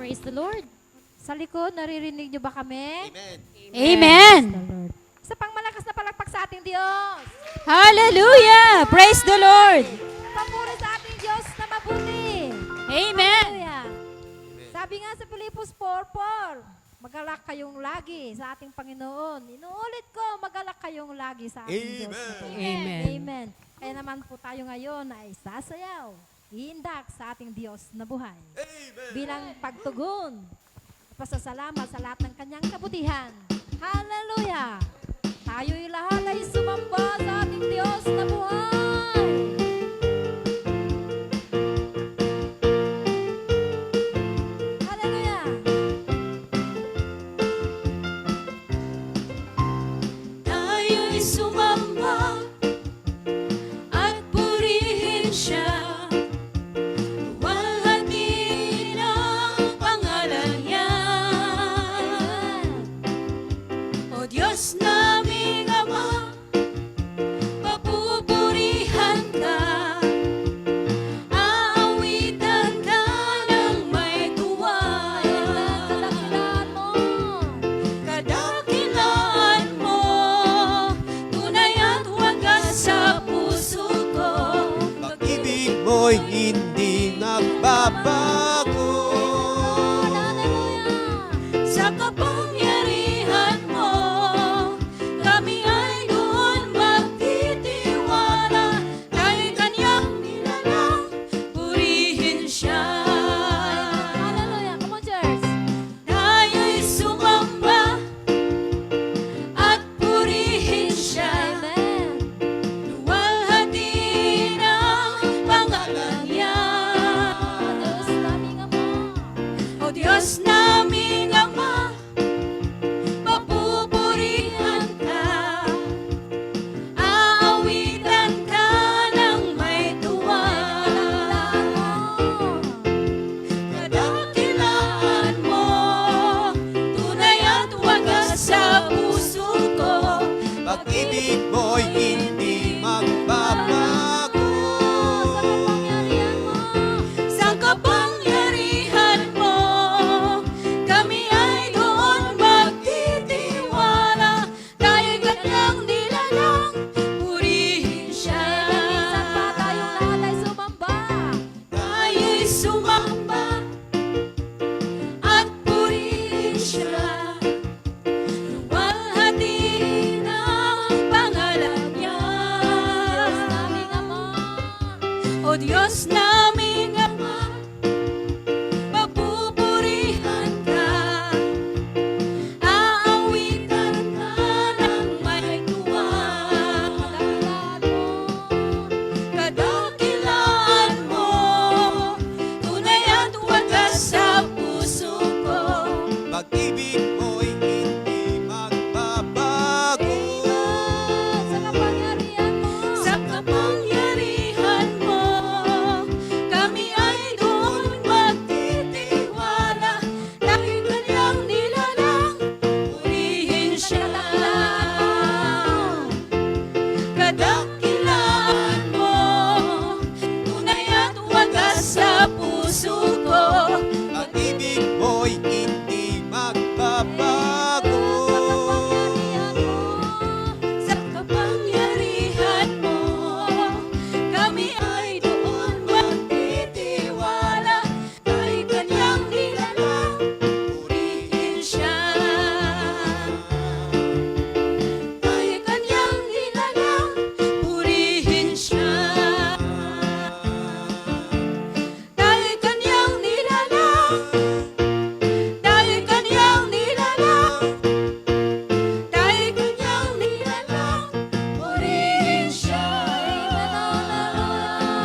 Praise the Lord. Sa likod, naririnig niyo ba kami? Amen. Amen. Praise the Lord. Sa pangmalakas na palakpak sa ating Diyos. Hallelujah. Praise the Lord. Papuri sa ating Diyos na mabuti. Amen. Hallelujah. Sabi nga sa Pilipos 4:4, magalak kayong lagi sa ating Panginoon. Inuulit ko, magalak kayong lagi sa ating Diyos. na Panginoon. Amen. Amen. Kaya naman po tayo ngayon ay sasayaw, iindak sa ating Diyos na buhay. Amen. Bilang pagtugon, pasasalamat sa lahat ng kanyang kabutihan. Hallelujah! Tayo'y lahat ay sumamba sa ating Diyos na buhay. Hallelujah! Tayo'y sumamba at purihin siya. Luwalhatiin ang pangalan niya. O Diyos naming Ama, papupurihan ka. Aawitan ka ng may tuwa. Kadakilaan mo! Kadakilaan mo, tunay at wagas sa puso ko. Pag-ibig mo'y hindi nagbabago. Hallelujah! Sa kapangyarihan mo, kami ay doon magtitiwala. Tayo'y kanyang nilalang, purihin siya. Hallelujah! Come on, church! Tayo'y sumamba at purihin siya. Amen! Luwalhatiin ang pangalan niya. Diyos naming Ama! O Diyos naming Ama, papupurihan ka. Aawitan ka ng may tuwa. Kadakilaan mo, tunay at wagas sa puso ko. Pag-ibig mo'y hindi magbabago. Sa kapangyarihan mo! Sa kapangyarihan mo, kami ay doon magtitiwala. Tayo'y kanyang nilalang, purihin siya. Minsan pa tayong lahat ay sumamba. Tayo'y sumamba at purihin siya. Luwalhatiin ang pangalan niya. Diyos naming Ama! O Diyos naming Ama, papupurihan ka. Aawitan ka ng may tuwa. Kadakilaan mo, tunay at wagas sa puso ko. Pag-ibig mo'y hindi magbabago. Sa kapangyarihan mo! Sa kapangyarihan mo, kami ay doon magtitiwala. Tayo'y kanyang nilalang, purihin siya. Kadakilaan mo, tunay at wagas sa puso ko. Pag-ibig mo'y hindi magbabago. Sa kapangyarihan mo! Sa kapangyarihan mo, kami ay doon magtitiwala. Tayo'y kanyang nilalang, purihin siya. Tayo'y kanyang nilalang, purihin siya. Tayo'y kanyang nilalang, tayo'y kanyang nilalang, tayo'y kanyang nilalang, purihin siya.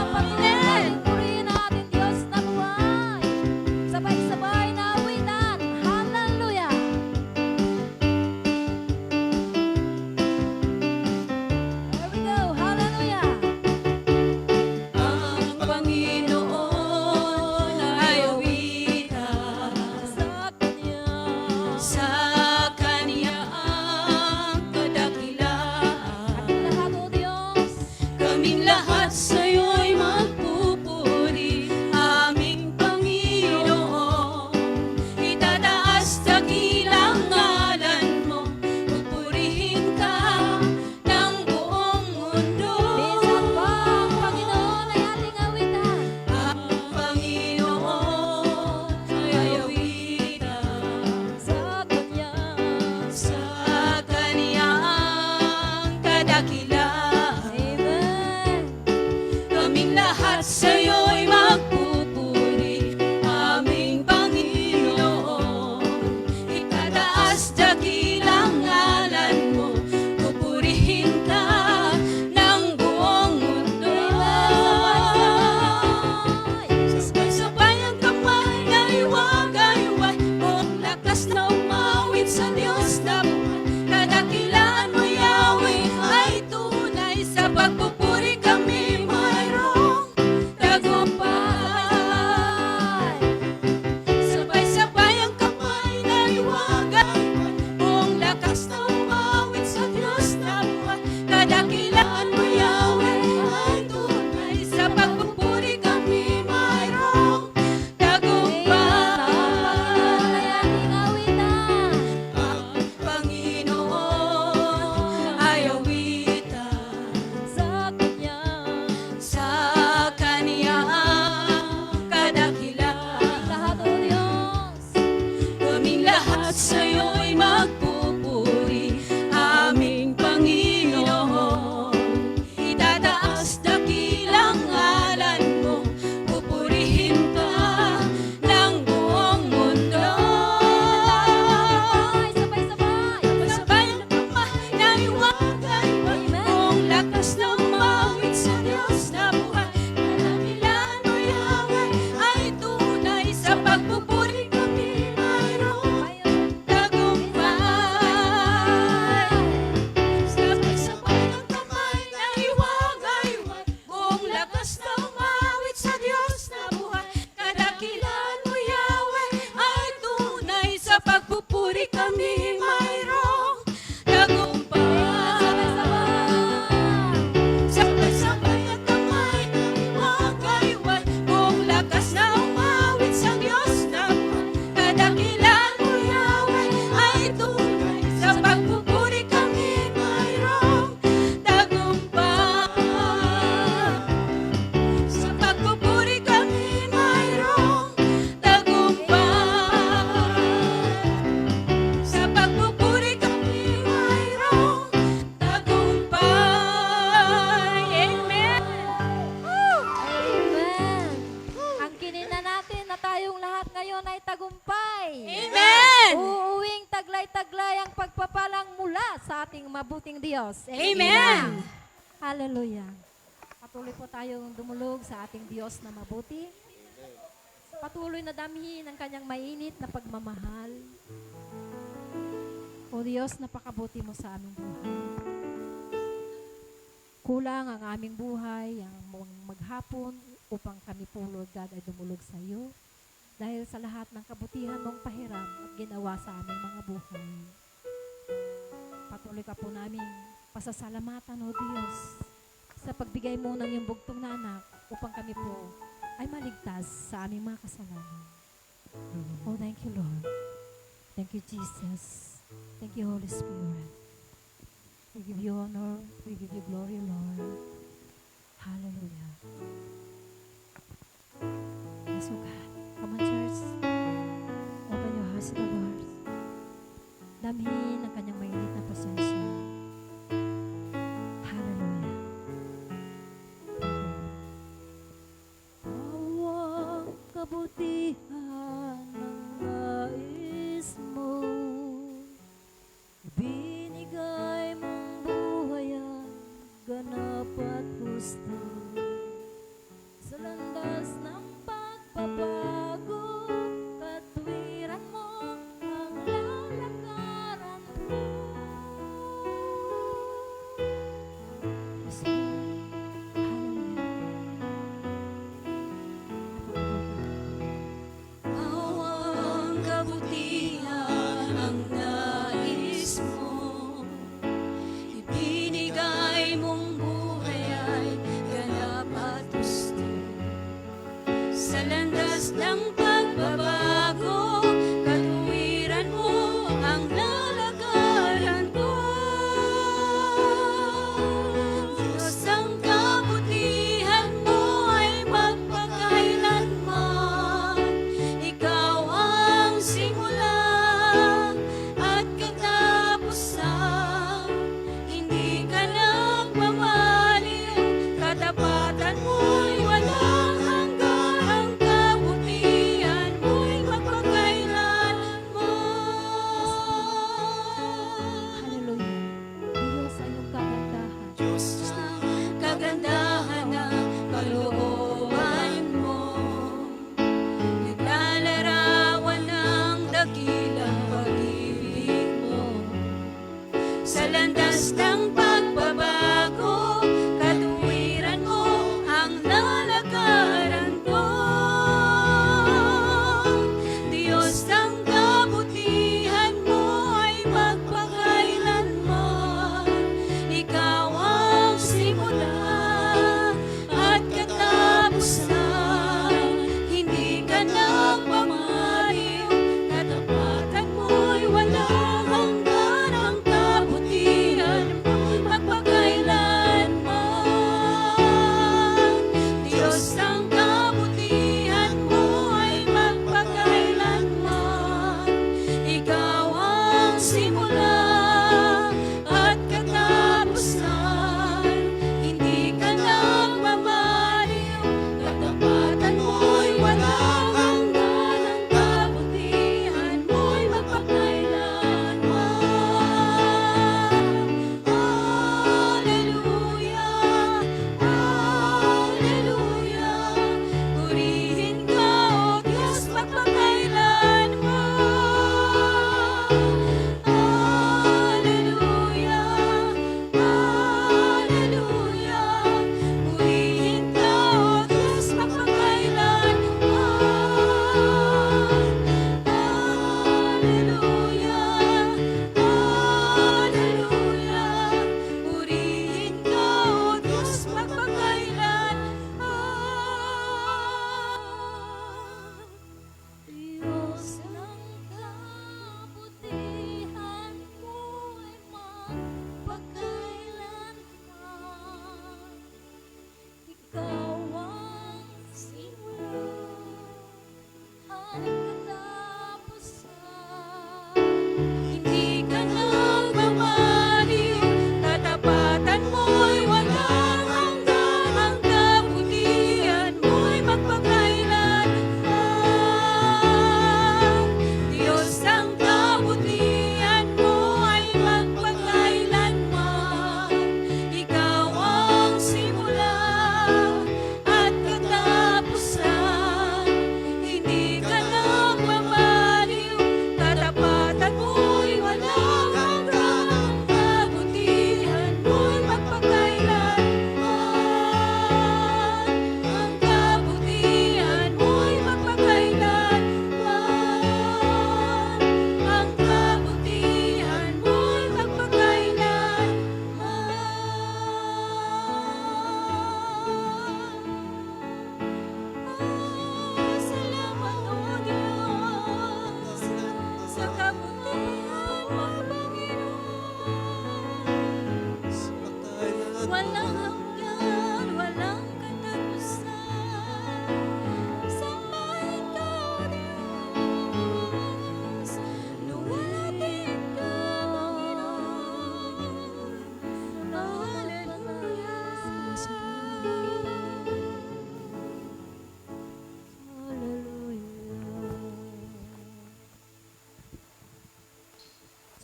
Patuloy, purihin natin Diyos na buhay. Sabay-sabay na awitan. Hallelujah! There we go. Hallelujah! Ang Panginoon ay awitan. at sa'yo'y magpupuri, aming Panginoon. Itataas dakilang ngalan mo, pupurihin ka ng buong mundo. Sabay-sabay! Sabay na kamay na iwagay, buong lakas ng mawit sa Diyos na buhay. Kadakilan mo, Yahweh, ay tunay, sa pagpupuri kami mayroong tagumpay. Sabay-sabay ng kamay na iwagay-wag, buong lakas ng mawit sa Diyos na buhay. Kadakilan mo, Yahweh, ay tunay, sa pagpupuri kami mayroong tagumpay. Sabay-sabay at kamay na iwagay-wag, buong lakas na umawit sa Diyos na buhay. Kadakilan mo, Yahweh, ay tunay, sa pagpupuri kami mayroong tagumpay. Sa pagpupuri kami mayroong tagumpay. Sa pagpupuri kami mayroong tagumpay. Amen. Amen! Ang kinina natin na tayong lahat ngayon ay tagumpay. Amen. Uuwing taglay-taglay ang pagpapalang mula sa ating mabuting Diyos. Amen. Hallelujah. Patuloy po tayong dumulog sa ating Diyos na mabuti. Patuloy na damhin ang kanyang mainit na pagmamahal. O Diyos, napakabuti mo sa aming buhay. Kulang ang aming buhay, ang maghapon upang kami po, Lord God, ay dumulog sa iyo. Dahil sa lahat ng kabutihan mong pahiram at ginawa sa aming mga buhay. Patuloy ka po namin pasasalamatan, O Diyos, sa pagbigay mo ng iyong bugtong na anak upang kami po ay maligtas sa aming mga kasalanan. Oh, thank you, Lord. Thank you, Jesus. Thank you, Holy Spirit. We give you honor. We give you glory, Lord. Hallelujah. Yes, oh God. Come on, church. Open your hearts to the Lord. Damhin ang kanyang mainit na presensya. Hallelujah. Bawang kabutihan ng nais mo, binigay mong buhay at ganap at gusto. Sa landas ng pagbabago, katwiran mo ang lalakaran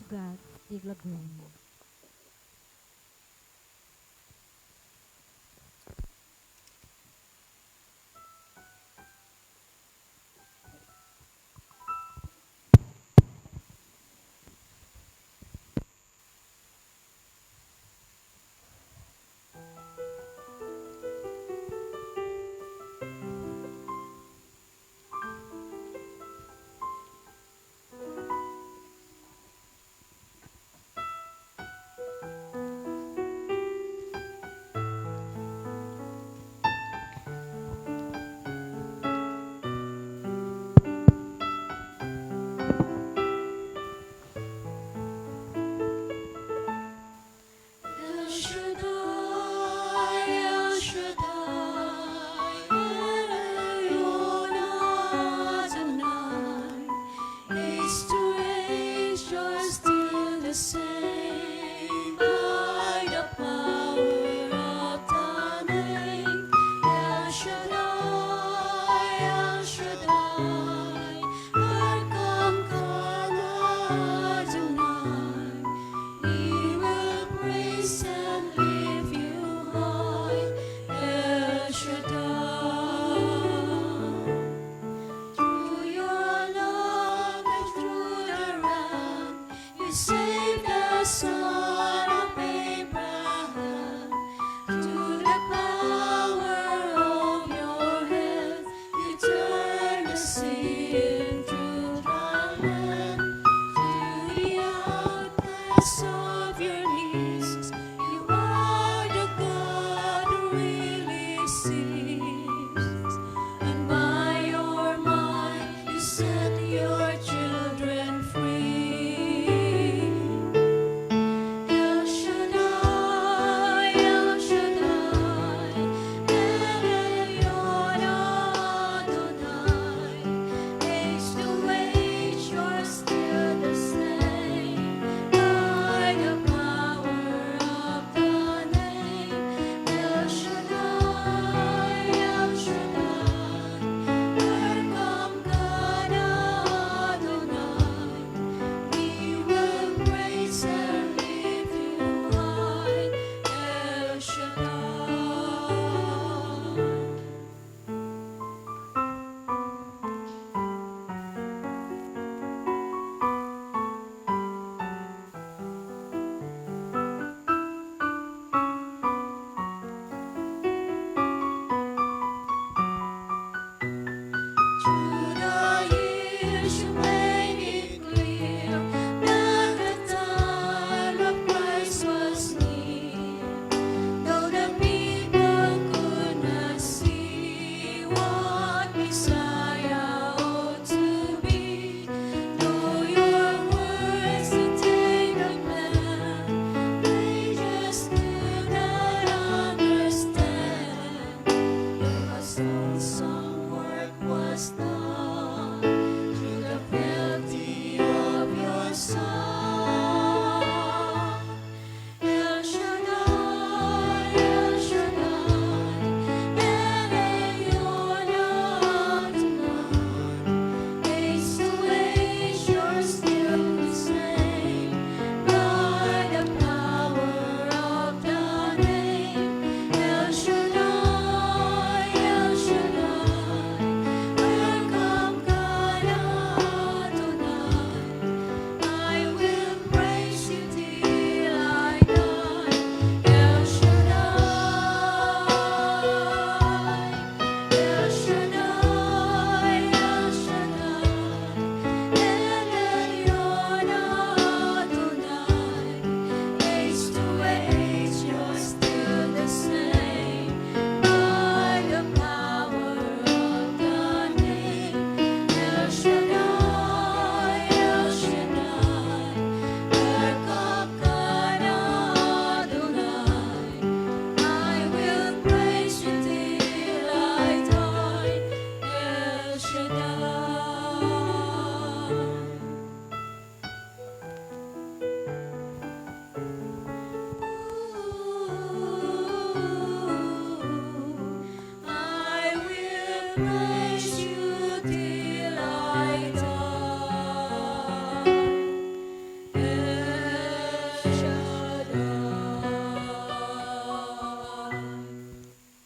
God be the glory. El Shaddai, El Shaddai, Elyon Adonai. Age to age, you're still the same by the power of the name. El Shaddai, El Shaddai, Arkamkana Adonai. We will praise and lift you high, El Shaddai. Through your love and through the Ram, you saved the son of Abraham. Through the power of your hand, you turned the sea into dry land. Through the outcasts of your knees, you are the God who really sees. And by your might, you set your children free.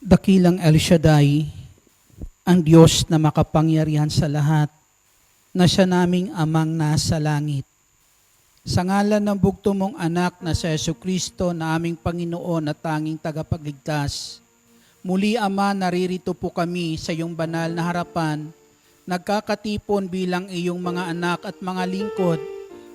Dakilang El Shaddai, ang Diyos na makapangyarihan sa lahat, na siya naming amang nasa langit. Sa ngalan ng bugto mong anak na si Jesucristo na aming Panginoon at tanging tagapagligtas, muli Ama, naririto po kami sa iyong banal na harapan, nagkakatipon bilang iyong mga anak at mga lingkod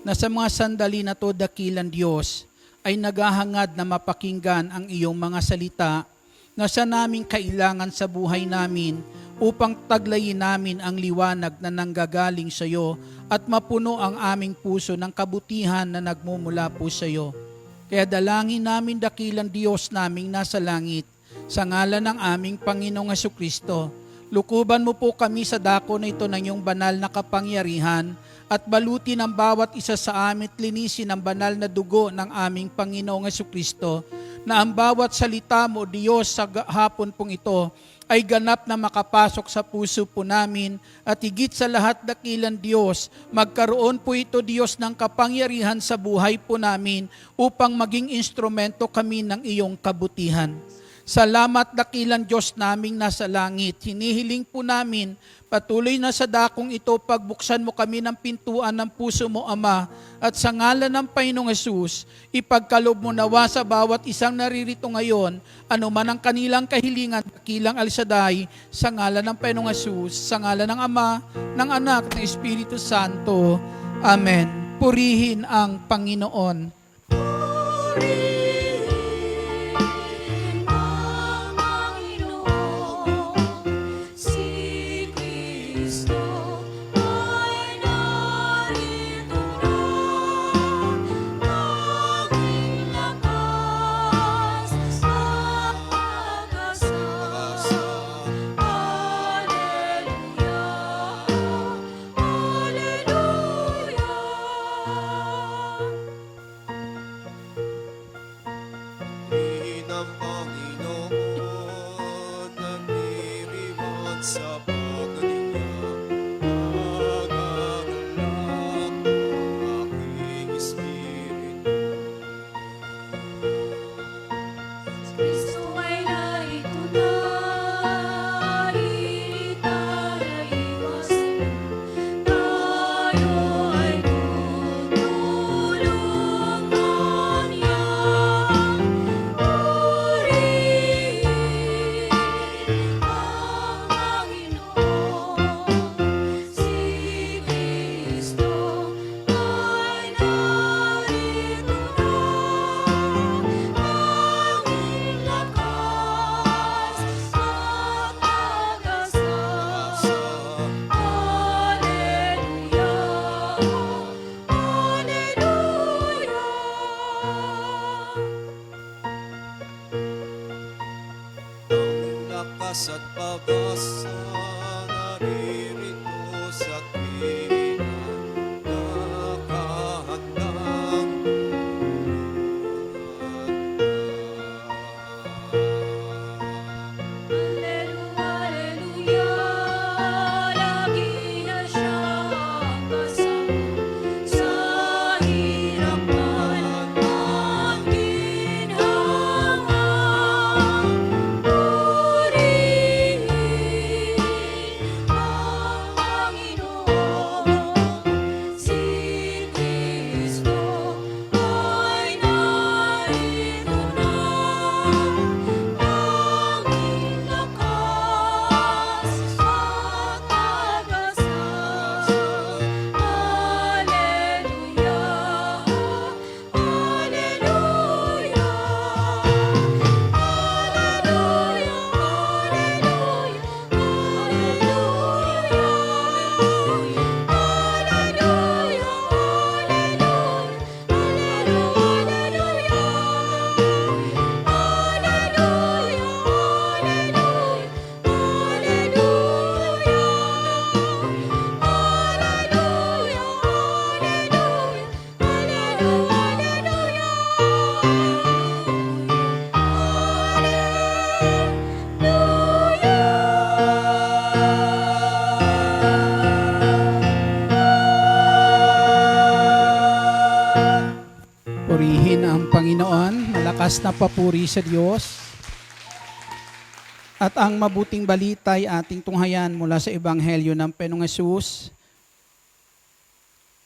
na sa mga sandali na to, dakilang Diyos, ay naghahangad na mapakinggan ang iyong mga salita na siya naming kailangan sa buhay namin upang taglayin namin ang liwanag na nanggagaling sa iyo at mapuno ang aming puso ng kabutihan na nagmumula po sa iyo. Kaya dalangin namin, dakilang Diyos naming nasa langit, sa ngalan ng aming Panginoong Jesucristo, lukuban mo po kami sa dako na ito ng iyong banal na kapangyarihan at balutin ang bawat isa sa amin at linisin ang banal na dugo ng aming Panginoong Jesucristo, na ang bawat salita mo, Diyos, sa hapon pong ito ay ganap na makapasok sa puso po namin at higit sa lahat, dakilang Diyos, magkaroon po ito, Diyos, ng kapangyarihan sa buhay po namin upang maging instrumento kami ng iyong kabutihan. Salamat, dakilang Diyos naming nasa langit. Hinihiling po namin, patuloy na sa dakong ito, pagbuksan mo kami ng pintuan ng puso mo, Ama, at sa ngalan ng Panginoong Hesus, ipagkalob mo nawa sa bawat isang naririto ngayon, anuman ang kanilang kahilingan, dakilang El Shaddai, sa ngalan ng Panginoong Hesus, sa ngalan ng Ama, ng Anak, ng Espiritu Santo. Amen. Purihin ang Panginoon. Purihin ang Panginoon, nagdiriwang sa paggaling niya. Nagagalak ang aking espiritu. Kristo ay narito na, itatalayiwasin. Tayo ay tutulungan niya. Purihin ang Panginoon, si Kristo ay narito na. Tanging lakas at pag-asa. Hallelujah, Ang lakas at pag-asa naririto sa tuwingan, nakahandang Hallelujah, lagi na siyang kasama sa hirapan at ginhawa. Purihin ang Panginoon, si Kristo ay narito na. Tanging lakas at pag-asa. Hallelujah, hallelujah, Purihin ang Panginoon, malakas na papuri sa Diyos. At ang mabuting balita ay ating tunghayan mula sa Ebanghelyo ng Panginoong Hesus.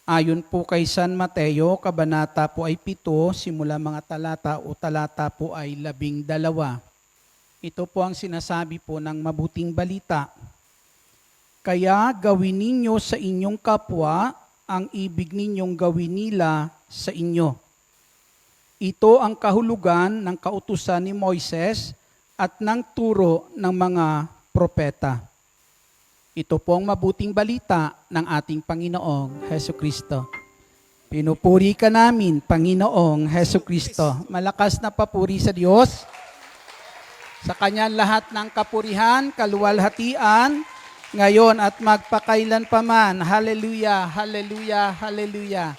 Ayon po kay San Mateo, kabanata po ay 7, simula mga talata po ay 12. Ito po ang sinasabi po ng mabuting balita. Kaya gawin ninyo sa inyong kapwa ang ibig ninyong gawin nila sa inyo. Ito ang kahulugan ng kautusan ni Moises at ng turo ng mga propeta. Ito po ang mabuting balita ng ating Panginoong Hesukristo. Pinupuri ka namin, Panginoong Hesukristo. Malakas na papuri sa Diyos. Sa Kanya lahat ng kapurihan, kaluwalhatian, ngayon at magpakailan paman. Hallelujah, hallelujah, hallelujah.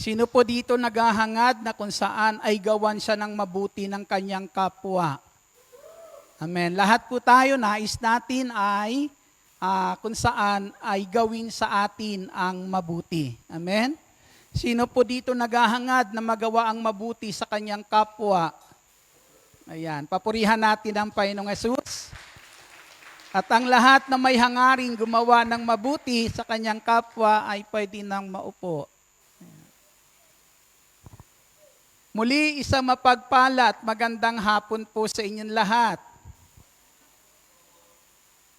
Sino po dito naghahangad na kung saan ay gawan siya ng mabuti ng kanyang kapwa? Amen. Lahat po tayo, nais natin ay kung saan ay gawin sa atin ang mabuti. Amen. Sino po dito naghahangad na magawa ang mabuti sa kanyang kapwa? Ayan, papurihan natin ang Panginoong Hesus. At ang lahat na may hangaring gumawa ng mabuti sa kanyang kapwa ay pwede nang maupo. Muli, isang mapagpala at magandang hapon po sa inyong lahat.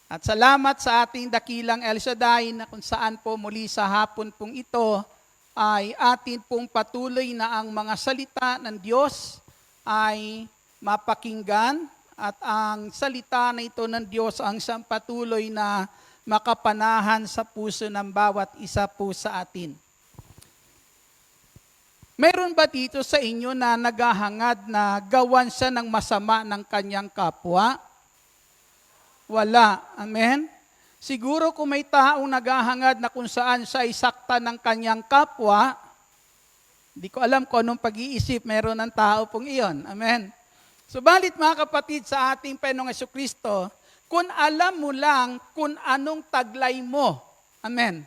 At salamat sa ating dakilang El Shaddai na kung saan po muli sa hapon pong ito ay atin pong patuloy na ang mga salita ng Diyos ay mapakinggan at ang salita na ito ng Diyos ang siyang patuloy na makapanahan sa puso ng bawat isa po sa atin. Meron ba dito sa inyo na naghahangad na gawan siya ng masama ng kanyang kapwa? Wala. Amen? Siguro kung may taong naghahangad na kung saan siya ay sakta ng kanyang kapwa, di ko alam kung anong pag-iisip meron ng tao pong iyon. Amen? Subalit mga kapatid sa ating Panginoong Jesucristo, kung alam mo lang kung anong taglay mo, amen,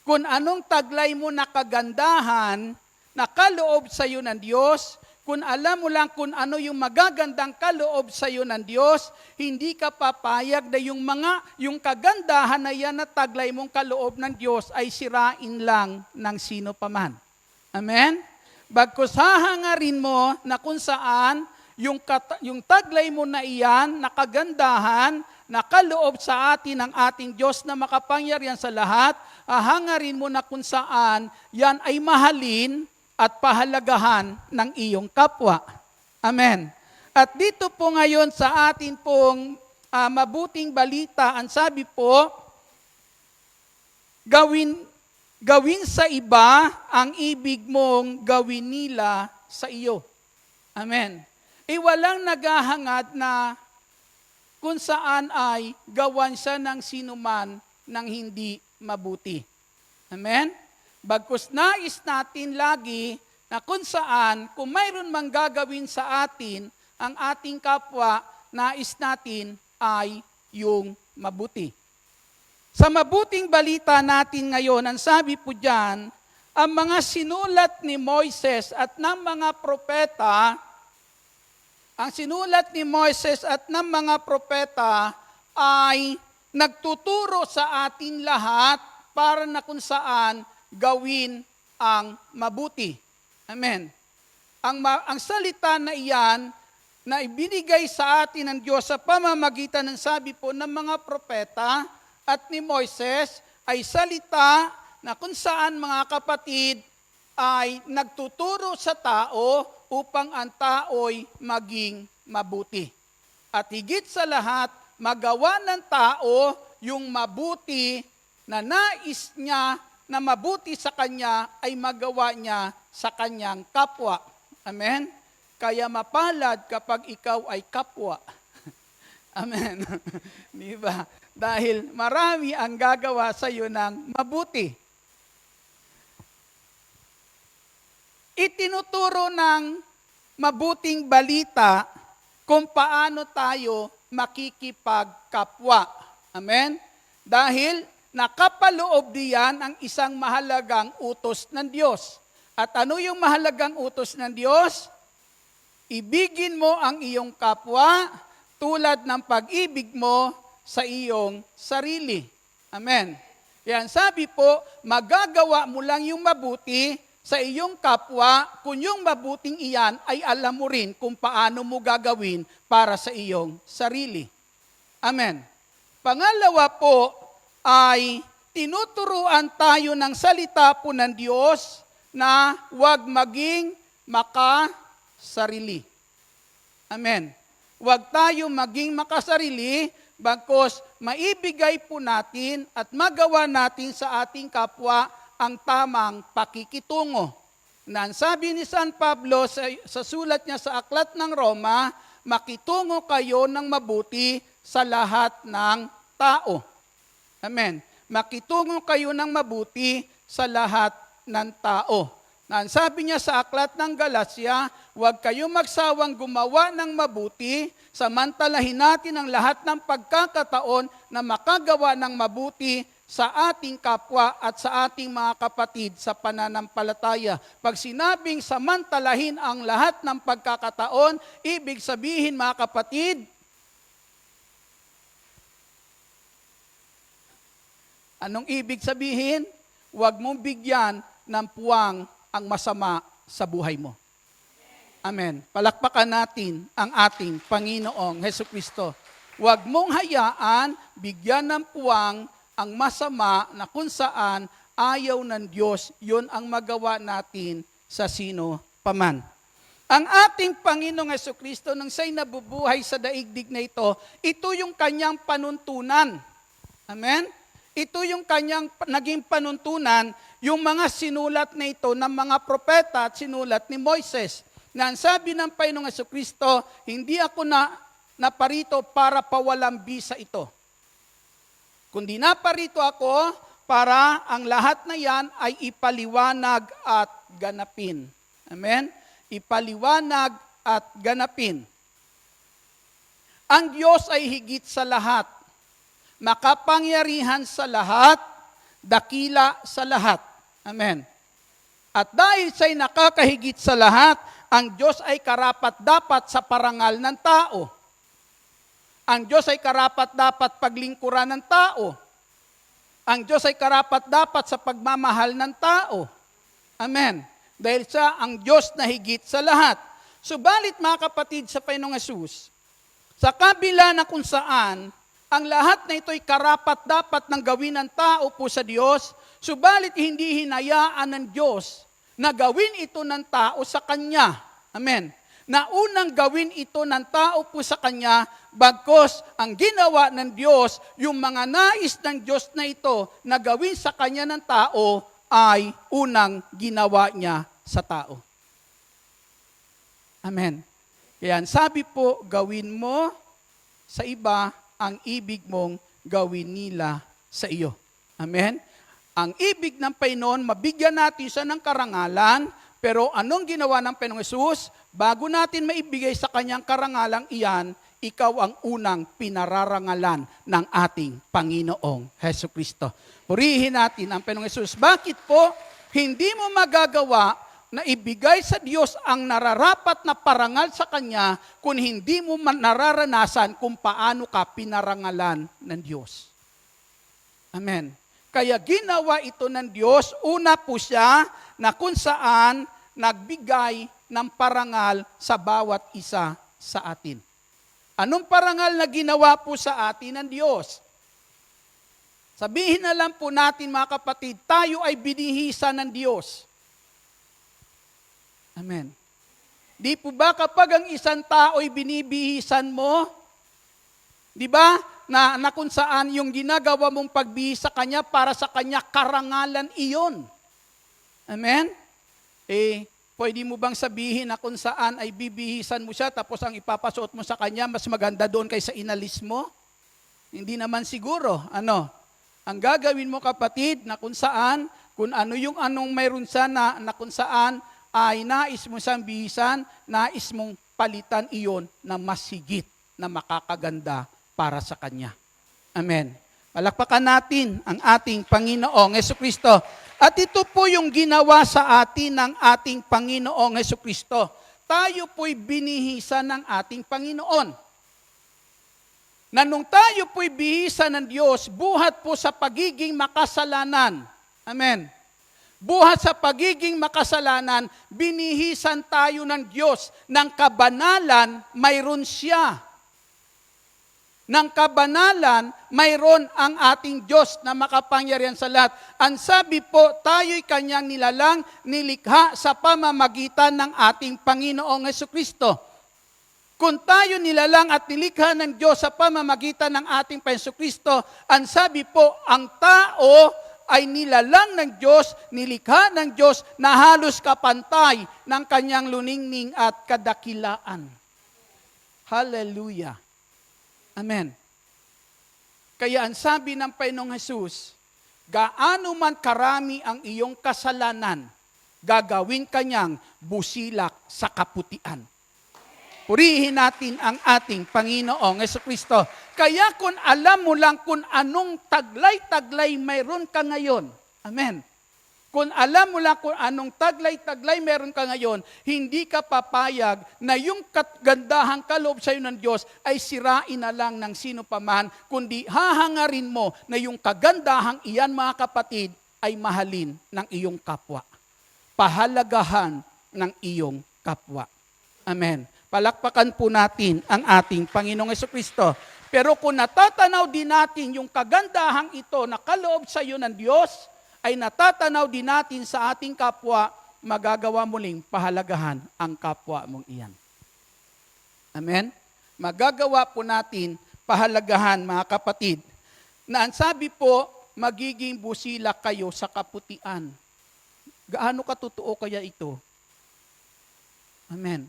kung anong taglay mo na kagandahan, na kaloob sa iyo ng Diyos, kung alam mo lang kung ano yung magagandang kaloob sa iyo ng Diyos, hindi ka papayag na yung kagandahan na yan na taglay mong kaloob ng Diyos ay sirain lang ng sino paman. Amen? Bagkus hahangarin mo na kung saan yung taglay mo na iyan, na kagandahan, na kaloob sa atin ng ating Diyos na makapangyarihan sa lahat, hahangarin mo na kung saan yan ay mahalin at pahalagahan ng iyong kapwa. Amen. At dito po ngayon sa atin pong mabuting balita, ang sabi po, gawin sa iba ang ibig mong gawin nila sa iyo. Amen. Walang naghahangad na kung saan ay gawan siya ng sinuman ng hindi mabuti. Amen? Bagkus nais natin lagi na kung saan, kung mayroon mang gagawin sa atin, ang ating kapwa, nais natin ay yung mabuti. Sa mabuting balita natin ngayon, ang sabi po dyan, ang mga sinulat ni Moises at ng mga propeta, ang sinulat ni Moises at ng mga propeta ay nagtuturo sa atin lahat para na kung saan gawin ang mabuti. Amen. Ang salita na iyan na ibinigay sa atin ng Diyos sa pamamagitan ng sabi po ng mga propeta at ni Moises ay salita na kung saan mga kapatid ay nagtuturo sa tao upang ang tao'y maging mabuti. At higit sa lahat, magawa ng tao yung mabuti na nais niya na mabuti sa kanya ay magawa niya sa kanyang kapwa. Amen? Kaya mapalad kapag ikaw ay kapwa. Amen. Di ba? Dahil marami ang gagawa sa iyo ng mabuti. Itinuturo ng mabuting balita kung paano tayo makikipagkapwa. Amen? Dahil nakapaloob diyan ang isang mahalagang utos ng Diyos. At ano yung mahalagang utos ng Diyos? ibigin mo ang iyong kapwa tulad ng pag-ibig mo sa iyong sarili. Amen. Yan, sabi po, magagawa mo lang yung mabuti sa iyong kapwa kung yung mabuting iyan ay alam mo rin kung paano mo gagawin para sa iyong sarili. Amen. Pangalawa po ay tinuturuan tayo ng salita po ng Diyos na huwag maging makasarili. Amen. Huwag tayo maging makasarili, bagkus maibigay po natin at magawa natin sa ating kapwa ang tamang pakikitungo. Na sabi ni San Pablo sa sulat niya sa Aklat ng Roma, makitungo kayo ng mabuti sa lahat ng tao. Amen. Makitungo kayo ng mabuti sa lahat ng tao. Na sabi niya sa Aklat ng Galacia, huwag kayong magsawang gumawa ng mabuti, samantalahin natin ang lahat ng pagkakataon na makagawa ng mabuti sa ating kapwa at sa ating mga kapatid sa pananampalataya. Pag sinabing samantalahin ang lahat ng pagkakataon, ibig sabihin mga kapatid, anong ibig sabihin? Huwag mong bigyan ng puwang ang masama sa buhay mo. Amen. Palakpakan natin ang ating Panginoong Hesukristo. Huwag mong hayaan bigyan ng puwang ang masama na kung saan ayaw ng Diyos, yun ang magawa natin sa sino paman. Ang ating Panginoong Hesukristo nang siya'y nabubuhay sa daigdig na ito yung kanyang panuntunan. Amen? Ito yung kanyang naging panuntunan, yung mga sinulat na ito ng mga propeta at sinulat ni Moises. Na ang sabi ng Panginoong Hesukristo, hindi ako naparito para pawalang bisa ito. Kundi naparito ako para ang lahat na yan ay ipaliwanag at ganapin. Amen? Ipaliwanag at ganapin. Ang Diyos ay higit sa lahat. Makapangyarihan sa lahat, dakila sa lahat. Amen. At dahil siya'y nakakahigit sa lahat, ang Diyos ay karapat-dapat sa parangal ng tao. Ang Diyos ay karapat-dapat paglingkuran ng tao. Ang Diyos ay karapat-dapat sa pagmamahal ng tao. Amen. Dahil siya ang Diyos na higit sa lahat. Subalit mga kapatid sa Panginoong Hesus, sa kabila na kung saan ang lahat na ito'y karapat-dapat ng gawin ng tao po sa Diyos, subalit hindi hinayaan ng Diyos na gawin ito ng tao sa Kanya. Amen. Na unang gawin ito ng tao po sa Kanya, bagkos ang ginawa ng Diyos, yung mga nais ng Diyos na ito na gawin sa Kanya ng tao, ay unang ginawa niya sa tao. Amen. Kaya sabi po, gawin mo sa iba ang ibig mong gawin nila sa iyo. Amen? Ang ibig ng Panginoon, mabigyan natin siya ng karangalan, pero anong ginawa ng Panginoong Hesus? Bago natin maibigay sa kanyang karangalang iyan, ikaw ang unang pinararangalan ng ating Panginoong Hesukristo. Purihin natin ang Panginoong Hesus. Bakit po hindi mo magagawa na ibigay sa Diyos ang nararapat na parangal sa Kanya kung hindi mo nararanasan kung paano ka pinarangalan ng Diyos? Amen. Kaya ginawa ito ng Diyos, una po siya na kung saan nagbigay ng parangal sa bawat isa sa atin. Anong parangal na ginawa po sa atin ng Diyos? Sabihin na lang po natin mga kapatid, tayo ay binihisa ng Diyos. Amen. Di po ba kapag ang isang tao ay binibihisan mo, di ba, na kung saan yung ginagawa mong pagbihis sa kanya para sa kanya karangalan iyon. Amen? Pwede mo bang sabihin na kung saan ay bibihisan mo siya tapos ang ipapasuot mo sa kanya mas maganda doon kaysa inalis mo? Hindi naman siguro. Ano? Ang gagawin mo kapatid na kung saan, kung ano yung anong mayroon siya na kung saan ay nais mo siyang bihisan, nais mong palitan iyon na mas higit na makakaganda para sa Kanya. Amen. Palakpakan natin ang ating Panginoong Hesukristo. At ito po yung ginawa sa atin ng ating Panginoong Hesukristo. tayo po'y binihisan ng ating Panginoon. Na nung tayo po'y bihisan ng Diyos, buhat po sa pagiging makasalanan. Amen. Buhat sa pagiging makasalanan, binihisan tayo ng Diyos. Ng kabanalan, mayroon siya. Ng kabanalan, mayroon ang ating Diyos na makapangyarihan sa lahat. Ang sabi po, tayo'y kanyang nilalang, nilikha sa pamamagitan ng ating Panginoong Hesukristo. Kung tayo nilalang at nilikha ng Diyos sa pamamagitan ng ating Hesukristo, ang sabi po, ang tao ay nilalang ng Diyos, nilikha ng Diyos na halos kapantay ng kanyang luningning at kadakilaan. Hallelujah. Amen. Kaya ang sabi ng Panginoong Hesus, gaano man karami ang iyong kasalanan, gagawin kanyang busilak sa kaputian. Purihin natin ang ating Panginoong Hesukristo. Kaya kung alam mo lang kung anong taglay-taglay mayroon ka ngayon, amen. Kung alam mo lang kung anong taglay-taglay meron ka ngayon, hindi ka papayag na yung kagandahang kaloob sa iyo ng Diyos ay sirain na lang ng sino paman, kundi hahangarin mo na yung kagandahang iyan, mga kapatid, ay mahalin ng iyong kapwa. Pahalagahan ng iyong kapwa. Amen. Palakpakan po natin ang ating Panginoong Hesukristo. Pero kung natatanaw din natin yung kagandahang ito na kaloob sa iyo ng Diyos, ay natatanaw din natin sa ating kapwa, magagawa muling pahalagahan ang kapwa mong iyan. Amen? Magagawa po natin pahalagahan, mga kapatid, na ang sabi po, magiging busilak kayo sa kaputian. Gaano katotoo kaya ito? Amen.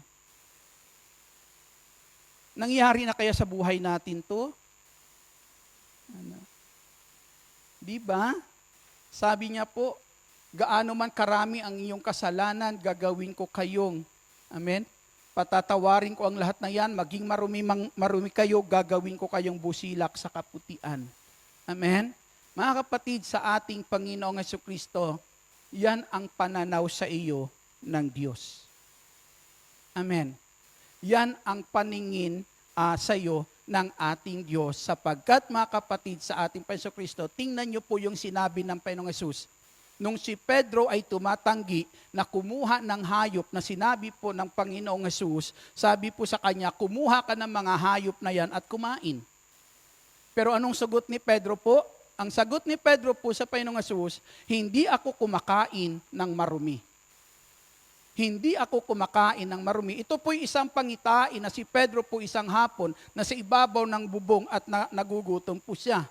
Nangyari na kaya sa buhay natin to? Di ba? Sabi niya po, gaano man karami ang iyong kasalanan, gagawin ko kayong, amen? Patatawarin ko ang lahat na yan, maging marumi kayo, gagawin ko kayong busilak sa kaputian. Amen? Mga kapatid, sa ating Panginoong Hesukristo, yan ang pananaw sa iyo ng Diyos. Amen? Yan ang paningin sa iyo ng ating Diyos, sapagkat, mga kapatid, sa ating Panginoong Kristo, tingnan niyo po yung sinabi ng Panginoong Hesus. Nung si Pedro ay tumatanggi na kumuha ng hayop na sinabi po ng Panginoong Hesus, sabi po sa kanya, kumuha ka ng mga hayop na yan at kumain. Pero anong sagot ni Pedro po? Ang sagot ni Pedro po sa Panginoong Hesus, hindi ako kumakain ng marumi. Hindi ako kumakain ng marumi. Ito po'y isang pangitain na si Pedro po isang hapon na sa ibabaw ng bubong at nagugutom po siya.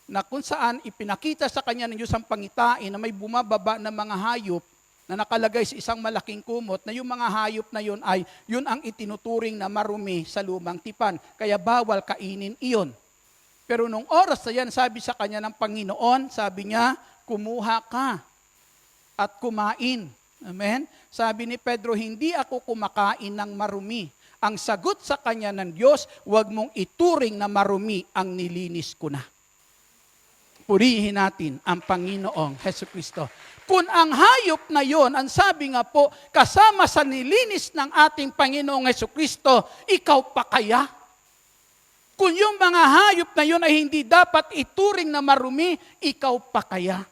Na kung saan ipinakita sa kanya ng Diyos ang pangitain na may bumababa na mga hayop na nakalagay sa isang malaking kumot na yung mga hayop na yun ay yun ang itinuturing na marumi sa lumang tipan. Kaya bawal kainin iyon. Pero nung oras na yan, sabi sa kanya ng Panginoon, sabi niya, kumuha ka at kumain. Amen? Sabi ni Pedro, hindi ako kumakain ng marumi. Ang sagot sa kanya ng Diyos, huwag mong ituring na marumi ang nilinis ko na. Purihin natin ang Panginoong Hesukristo. Kung ang hayop na yon, ang sabi nga po, kasama sa nilinis ng ating Panginoong Hesukristo, ikaw pa kaya? Kung yung mga hayop na yon ay hindi dapat ituring na marumi, ikaw pa kaya?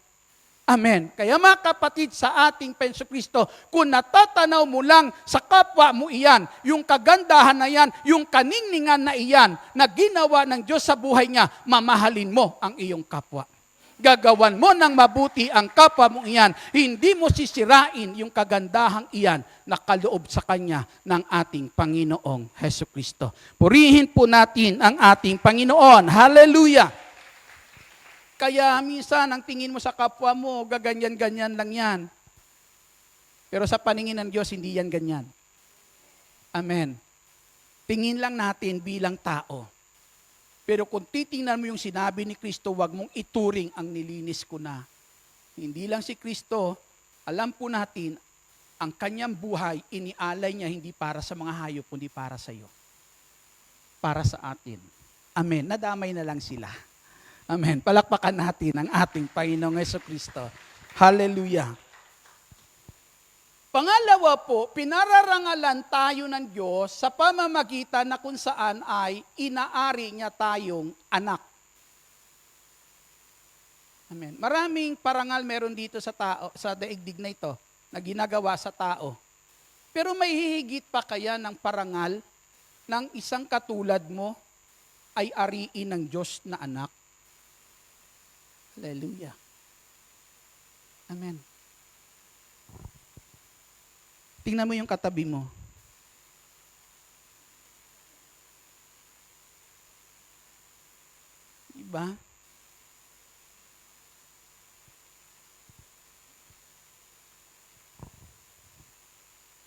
Amen. Kaya mga kapatid, sa ating Panginoong kung natatanaw mo lang sa kapwa mo iyan, yung kagandahan na iyan, yung kaningningan na iyan, na ginawa ng Diyos sa buhay niya, mamahalin mo ang iyong kapwa. Gagawan mo ng mabuti ang kapwa mo iyan, hindi mo sisirain yung kagandahang iyan na kaloob sa Kanya ng ating Panginoong Hesukristo. Purihin po natin ang ating Panginoon. Hallelujah! Kaya minsan, ang tingin mo sa kapwa mo, gaganyan-ganyan lang yan. Pero sa paningin ng Diyos, hindi yan ganyan. Amen. Tingin lang natin bilang tao. Pero kung titingnan mo yung sinabi ni Kristo, huwag mong ituring ang nilinis ko na. Hindi lang si Kristo, alam po natin, ang kanyang buhay, inialay niya hindi para sa mga hayop, kundi para sa iyo. Para sa atin. Amen. Nadamay na lang sila. Amen. Palakpakan natin ang ating Panginoong Hesukristo. Hallelujah. Pangalawa po, pinararangalan tayo ng Diyos sa pamamagitan na kung saan ay inaari niya tayong anak. Amen. Maraming parangal meron dito sa tao, sa daigdig na ito, na ginagawa sa tao. Pero may hihigit pa kaya ng parangal ng isang katulad mo ay ariin ng Diyos na anak? Hallelujah. Amen. Tingnan mo yung katabi mo. Diba?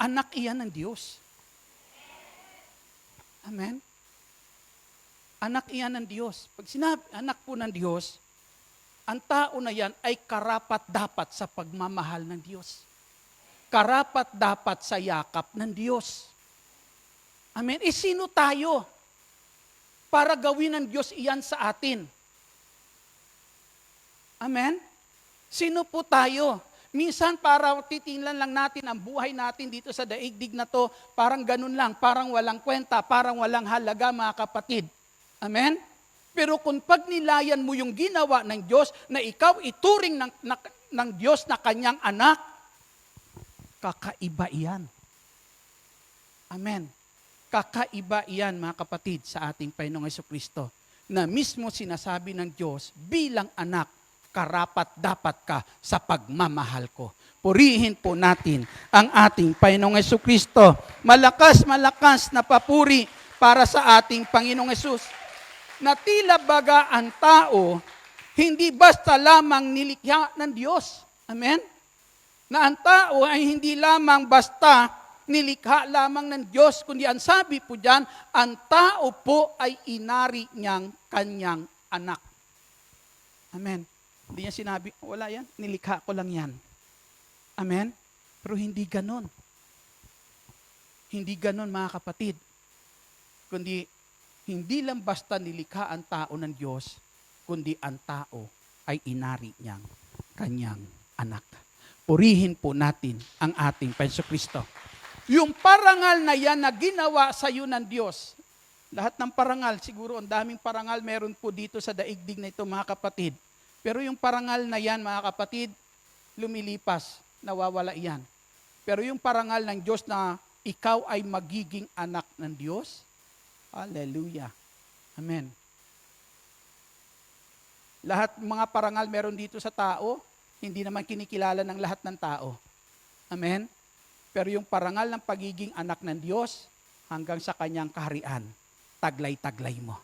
Anak iyan ng Diyos. Amen? Anak iyan ng Diyos. Pag sinabi, anak po ng Diyos, ang tao na yan ay karapat-dapat sa pagmamahal ng Diyos. Karapat-dapat sa yakap ng Diyos. Amen? Sino tayo para gawin ng Diyos iyan sa atin? Amen? Sino po tayo? Minsan para titingnan lang natin ang buhay natin dito sa daigdig na to, parang ganun lang, parang walang kwenta, parang walang halaga mga kapatid. Amen? Pero kung pagnilayan mo yung ginawa ng Diyos na ikaw ituring ng Diyos na kanyang anak, kakaiba iyan. Amen. Kakaiba iyan mga kapatid sa ating Panginoong Jesucristo na mismo sinasabi ng Diyos bilang anak, karapat dapat ka sa pagmamahal ko. Purihin po natin ang ating Panginoong Jesucristo. Malakas na papuri para sa ating Panginoong Hesus. Na tila baga ang tao, hindi basta lamang nilikha ng Diyos. Amen? Na ang tao ay hindi lamang basta nilikha lamang ng Diyos, kundi ang sabi po diyan, ang tao po ay inari niyang kanyang anak. Amen. Hindi niya sinabi, wala yan, nilikha ko lang yan. Amen? Pero hindi ganon. Hindi ganon mga kapatid. Kundi, hindi lang basta nilikha ang tao ng Diyos, kundi ang tao ay inari niyang kanyang anak. Purihin po natin ang ating Jesucristo. Yung parangal na yan na ginawa sa iyo ng Diyos, lahat ng parangal, siguro ang daming parangal meron po dito sa daigdig na ito mga kapatid. Pero yung parangal na yan, mga kapatid, lumilipas, nawawala yan. Pero yung parangal ng Diyos na ikaw ay magiging anak ng Diyos, hallelujah. Amen. Lahat mga parangal meron dito sa tao, hindi naman kinikilala ng lahat ng tao. Amen. Pero yung parangal ng pagiging anak ng Diyos, hanggang sa kanyang kaharian, taglay-taglay mo.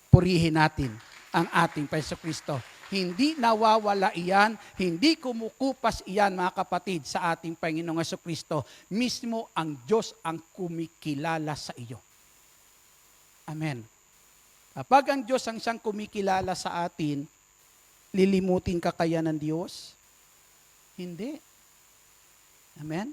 Purihin natin ang ating Jesucristo. Hindi nawawala iyan, hindi kumukupas iyan mga kapatid sa ating Panginoong Jesucristo. Mismo ang Diyos ang kumikilala sa iyo. Amen. Kapag ang Diyos ang siyang kumikilala sa atin, lilimutin ka kaya ng Diyos? Hindi. Amen?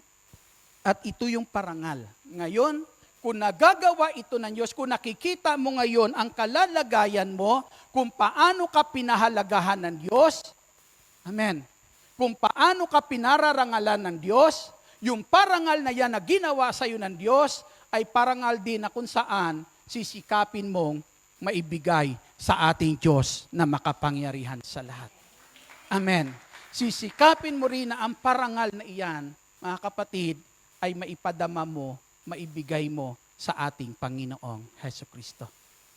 At ito yung parangal. Ngayon, kung nagagawa ito ng Diyos, kung nakikita mo ngayon ang kalalagayan mo, kung paano ka pinahalagahan ng Diyos, amen, kung paano ka pinararangalan ng Diyos, yung parangal na yan na ginawa sa iyo ng Diyos, ay parangal din na kung saan sisikapin mong maibigay sa ating Diyos na makapangyarihan sa lahat. Amen. Sisikapin mo rin na ang parangal na iyan, mga kapatid, ay maipadama mo, maibigay mo sa ating Panginoong Jesucristo.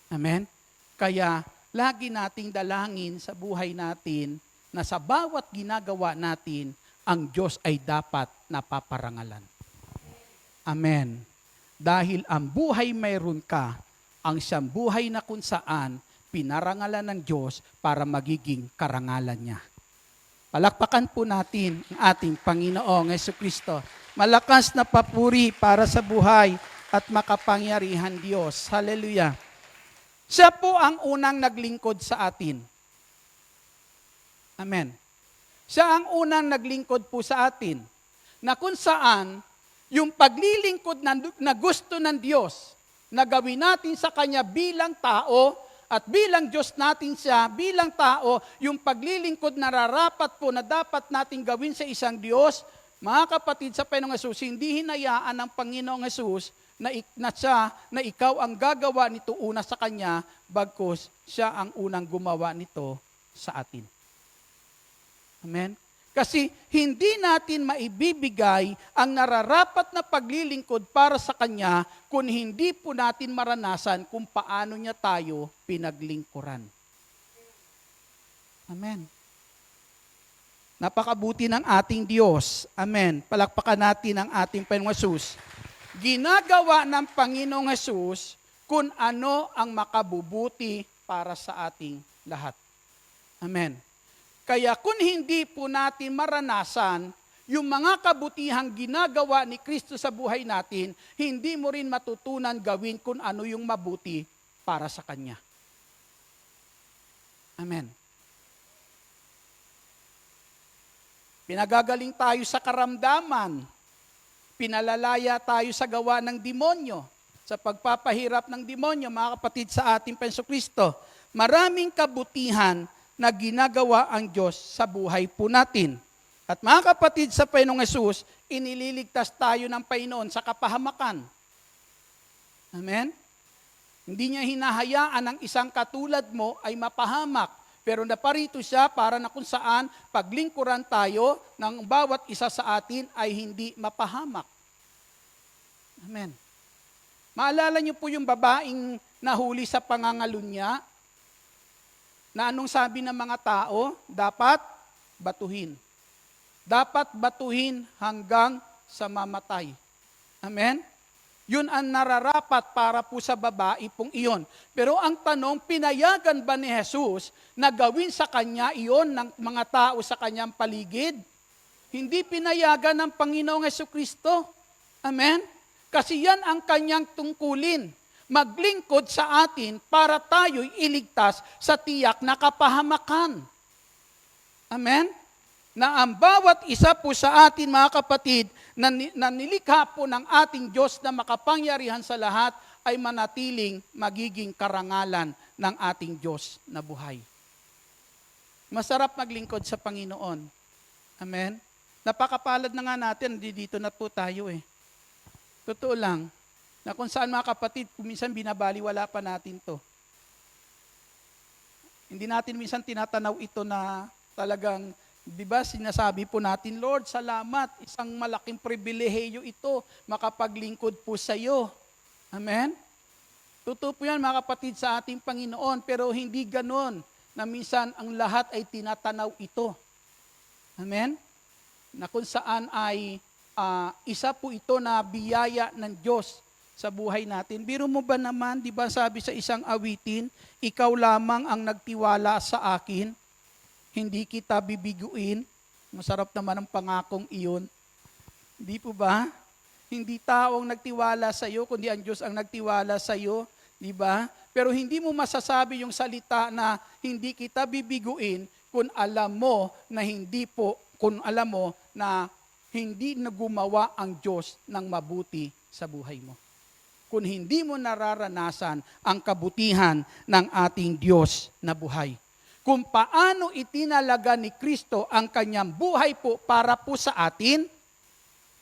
Amen? Kaya, lagi nating dalangin sa buhay natin na sa bawat ginagawa natin, ang Diyos ay dapat napaparangalan. Amen. Dahil ang buhay mayroon ka, ang siyang buhay na kung saan pinarangalan ng Diyos para magiging karangalan niya. Palakpakan po natin ang ating Panginoong Jesucristo. Malakas na papuri para sa buhay at makapangyarihan Diyos. Hallelujah. Siya po ang unang naglingkod sa atin. Amen. Siya ang unang naglingkod po sa atin. Na kung saan, yung paglilingkod na gusto ng Diyos, na gawin natin sa Kanya bilang tao, at bilang Diyos natin siya, bilang tao, yung paglilingkod na rarapat po na dapat natin gawin sa isang Diyos, Mga kapatid, sa Panginoong Hesus, hindi hinayaan ng Panginoong Hesus na ikaw ang gagawa nito una sa Kanya, bagkus siya ang unang gumawa nito sa atin. Amen? Kasi hindi natin maibibigay ang nararapat na paglilingkod para sa Kanya kung hindi po natin maranasan kung paano niya tayo pinaglingkuran. Amen. Napakabuti ng ating Diyos. Amen. Palakpakan natin ang ating Panginoong Hesus. Ginagawa ng Panginoong Hesus kung ano ang makabubuti para sa ating lahat. Amen. Kaya kung hindi po natin maranasan yung mga kabutihang ginagawa ni Kristo sa buhay natin, hindi mo rin matutunan gawin kung ano yung mabuti para sa Kanya. Amen. Pinagagaling tayo sa karamdaman. Pinalalaya tayo sa gawa ng demonyo. Sa pagpapahirap ng demonyo, mga kapatid, sa ating Panginoong Kristo. Maraming kabutihan na ginagawa ang Diyos sa buhay po natin. At mga kapatid, sa Panginoong Hesus, inililigtas tayo ng Panginoon sa kapahamakan. Amen? Hindi niya hinahayaan ang isang katulad mo ay mapahamak. Pero naparito siya para na kung saan paglingkuran tayo ng bawat isa sa atin ay hindi mapahamak. Amen. Maalala niyo po yung babaeng nahuli sa pangangalunya, na anong sabi ng mga tao? Dapat batuhin. Dapat batuhin hanggang sa mamatay. Amen? Yun ang nararapat para po sa babae pong iyon. Pero ang tanong, pinayagan ba ni Jesus na gawin sa kanya iyon ng mga tao sa kanyang paligid? Hindi pinayagan ng Panginoong Hesukristo. Amen? Kasi yan ang kanyang tungkulin. Maglingkod sa atin para tayo'y iligtas sa tiyak na kapahamakan. Amen? Na ang bawat isa po sa atin, mga kapatid, na nilikha po ng ating Diyos na makapangyarihan sa lahat, ay manatiling magiging karangalan ng ating Diyos na buhay. Masarap maglingkod sa Panginoon. Amen? Napakapalad na nga natin, dito na po tayo eh. Totoo lang, na kung saan mga kapatid, kung minsan binabaliwala pa natin to. Hindi natin minsan tinatanaw ito na talagang, di ba, sinasabi po natin, Lord, salamat, isang malaking pribilehiyo ito, makapaglingkod po sa iyo. Amen? Totoo po yan mga kapatid sa ating Panginoon, pero hindi ganon na minsan ang lahat ay tinatanaw ito. Amen? Na kung saan ay isa po ito na biyaya ng Diyos sa buhay natin. Biro mo ba naman, di ba sabi sa isang awitin, ikaw lamang ang nagtiwala sa akin, hindi kita bibiguin. Masarap naman ang pangakong iyon. Di po ba? Hindi tao ang nagtiwala sa iyo, kundi ang Diyos ang nagtiwala sa iyo. Di ba? Pero hindi mo masasabi yung salita na hindi kita bibiguin kung alam mo na hindi na gumawa ang Diyos ng mabuti sa buhay mo. Kung hindi mo nararanasan ang kabutihan ng ating Diyos na buhay. Kung paano itinalaga ni Kristo ang kanyang buhay po para po sa atin,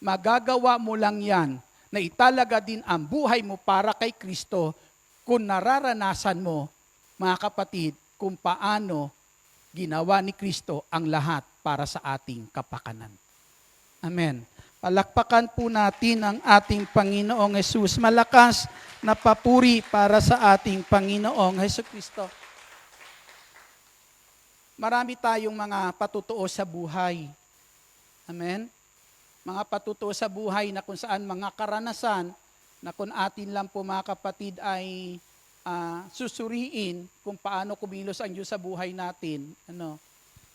magagawa mo lang yan na italaga din ang buhay mo para kay Kristo kung nararanasan mo, mga kapatid, kung paano ginawa ni Kristo ang lahat para sa ating kapakanan. Amen. Palakpakan po natin ang ating Panginoong Hesus. Malakas na papuri para sa ating Panginoong Hesukristo. Marami tayong mga patutuo sa buhay. Amen? Mga patutuo sa buhay na kung saan mga karanasan na kung atin lang po mga kapatid ay susuriin kung paano kumilos ang Diyos sa buhay natin.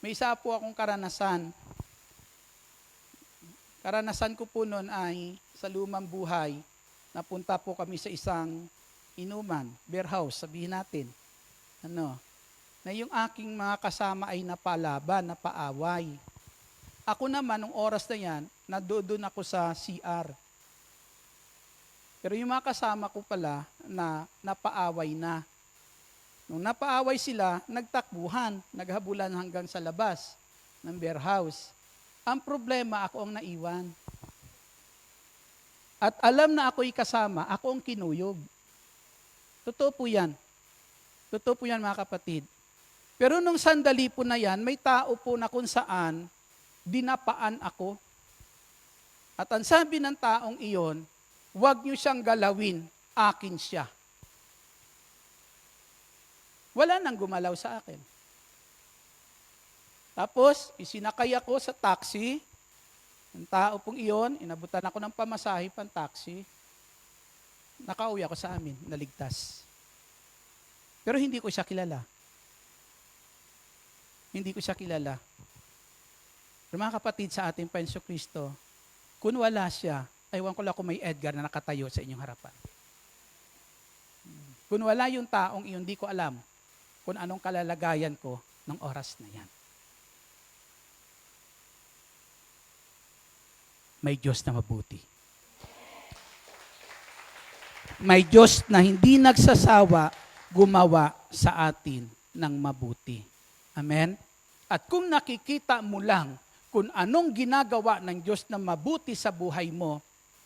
May isa po akong karanasan. Karanasan ko po noon ay sa lumang buhay, napunta po kami sa isang inuman, beer house, sabihin natin. Na yung aking mga kasama ay napalaban, napaaway. Ako naman, nung oras na yan, doon ako sa CR. Pero yung mga kasama ko pala na napaaway na. Nung napaaway sila, nagtakbuhan, naghabulan hanggang sa labas ng beer house. Ang problema, ako ang naiwan. At alam na ako'y kasama, ako ang kinuyog. Totoo po yan. Totoo po yan mga kapatid. Pero nung sandali po na yan, may tao po na kung saan dinapaan ako. At ang sabi ng taong iyon, huwag niyo siyang galawin, akin siya. Wala nang gumalaw sa akin. Tapos, isinakay ako sa taxi. Ang tao pong iyon, inabutan ako ng pamasahe pang taxi. Nakauwi ako sa amin, naligtas. Pero hindi ko siya kilala. Hindi ko siya kilala. Pero mga kapatid sa ating Panginoong Kristo, kung wala siya, aywan ko lang kung may Edgar na nakatayo sa inyong harapan. Kung wala yung taong iyon, hindi ko alam kung anong kalalagayan ko ng oras na yan. May Diyos na mabuti. May Diyos na hindi nagsasawa gumawa sa atin ng mabuti. Amen? At kung nakikita mo lang kung anong ginagawa ng Diyos na mabuti sa buhay mo,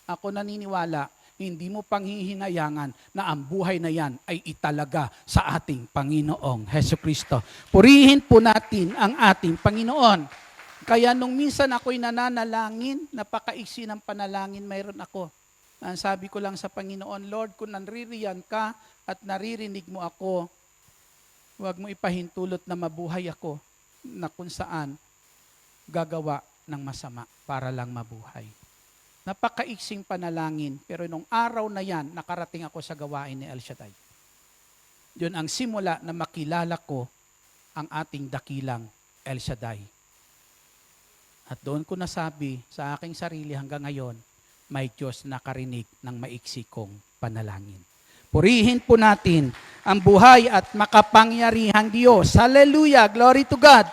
ako naniniwala, hindi mo panghihinayangan na ang buhay na yan ay italaga sa ating Panginoong Hesukristo. Purihin po natin ang ating Panginoon. Kaya nung minsan ako'y nananalangin, napakaiksi ng panalangin mayroon ako. Ang sabi ko lang sa Panginoon, Lord, kung nanririyan ka at naririnig mo ako, huwag mo ipahintulot na mabuhay ako na kung saan gagawa ng masama para lang mabuhay. Napakaiksing panalangin, pero nung araw na yan, nakarating ako sa gawain ni El Shaddai. Yun ang simula na makilala ko ang ating dakilang El Shaddai. At doon ko nasabi sa aking sarili hanggang ngayon, may Diyos na nakarinig ng maiksi kong panalangin. Purihin po natin ang buhay at makapangyarihang Diyos. Hallelujah! Glory to God!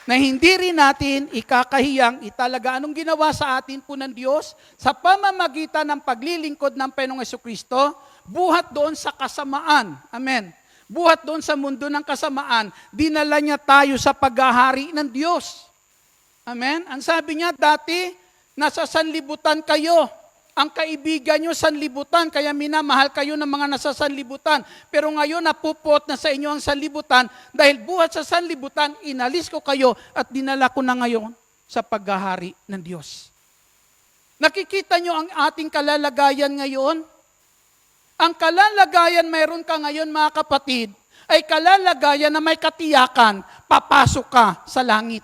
Na hindi rin natin ikakahiyang italaga anong ginawa sa atin po ng Diyos sa pamamagitan ng paglilingkod ng Panginoong Jesucristo, buhat doon sa kasamaan. Amen. Buhat doon sa mundo ng kasamaan, dinala niya tayo sa paghahari ng Diyos. Amen. Ang sabi niya, dati, nasa sanlibutan kayo. Ang kaibigan nyo, sanlibutan, kaya minamahal kayo ng mga nasa sanlibutan. Pero ngayon, napupot na sa inyo ang sanlibutan, dahil buhat sa sanlibutan, inalis ko kayo at dinala ko na ngayon sa paghahari ng Diyos. Nakikita nyo ang ating kalalagayan ngayon? Ang kalalagayan mayroon ka ngayon, mga kapatid, ay kalalagayan na may katiyakan, papasok ka sa langit.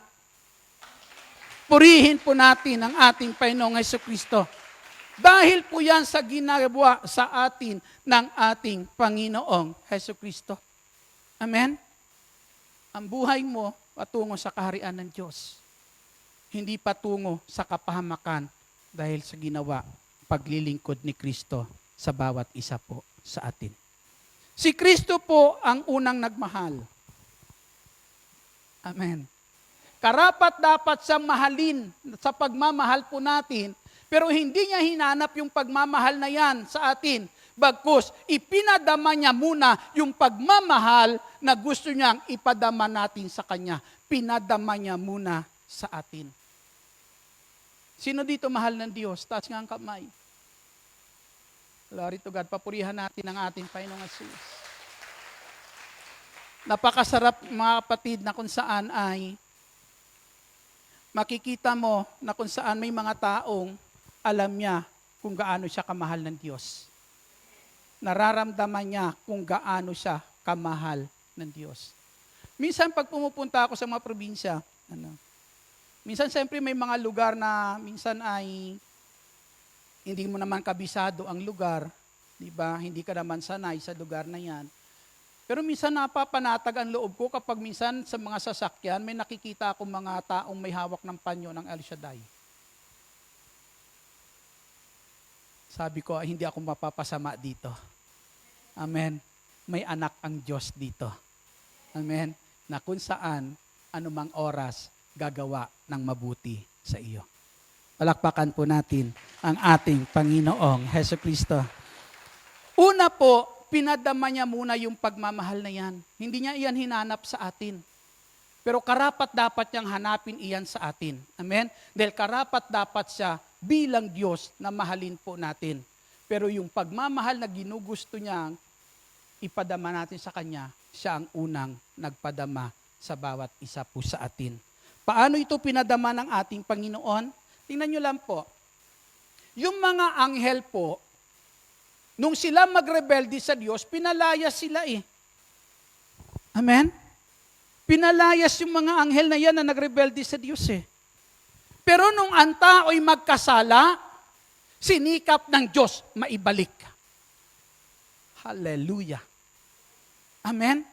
Purihin po natin ang ating Panginoong Jesucristo. Dahil po yan sa ginagawa sa atin ng ating Panginoong Jesucristo. Amen? Ang buhay mo patungo sa kaharian ng Diyos. Hindi patungo sa kapahamakan dahil sa ginawa, paglilingkod ni Kristo sa bawat isa po sa atin. Si Kristo po ang unang nagmahal. Amen. Karapat dapat siyang mahalin sa pagmamahal po natin, pero hindi niya hinanap yung pagmamahal na yan sa atin. Bagkus, ipinadama niya muna yung pagmamahal na gusto niyang ipadama natin sa Kanya. Pinadama niya muna sa atin. Sino dito mahal ng Diyos? Taas nga ang kamay. Glory to God. Papurihan natin ang ating Panginoong Jesus. Napakasarap mga kapatid na kung saan ay makikita mo na kung saan may mga taong alam niya kung gaano siya kamahal ng Diyos. Nararamdaman niya kung gaano siya kamahal ng Diyos. Minsan pag pumupunta ako sa mga probinsya, minsan siyempre may mga lugar na minsan ay hindi mo naman kabisado ang lugar, di ba? Hindi ka naman sanay sa lugar na yan. Pero minsan napapanatag ang loob ko kapag minsan sa mga sasakyan, may nakikita akong mga taong may hawak ng panyo ng El Shaddai. Sabi ko, hindi ako mapapasama dito. Amen. May anak ang Diyos dito. Amen. Na kung saan, anumang oras, gagawa ng mabuti sa iyo. Palakpakan po natin ang ating Panginoong Jesucristo. Una po, pinadama niya muna yung pagmamahal na yan. Hindi niya iyan hinanap sa atin. Pero karapat dapat niyang hanapin iyan sa atin. Amen? Dahil karapat dapat siya bilang Diyos na mahalin po natin. Pero yung pagmamahal na ginugusto niyang ipadama natin sa Kanya, siya ang unang nagpadama sa bawat isa po sa atin. Paano ito pinadama ng ating Panginoon? Tingnan nyo lang po. Yung mga anghel po, nung sila magrebelde sa Diyos, pinalayas sila eh. Amen? Pinalayas yung mga anghel na yan na nagrebelde sa Diyos eh. Pero nung ang tao'y magkasala, sinikap ng Diyos maibalik. Hallelujah. Amen?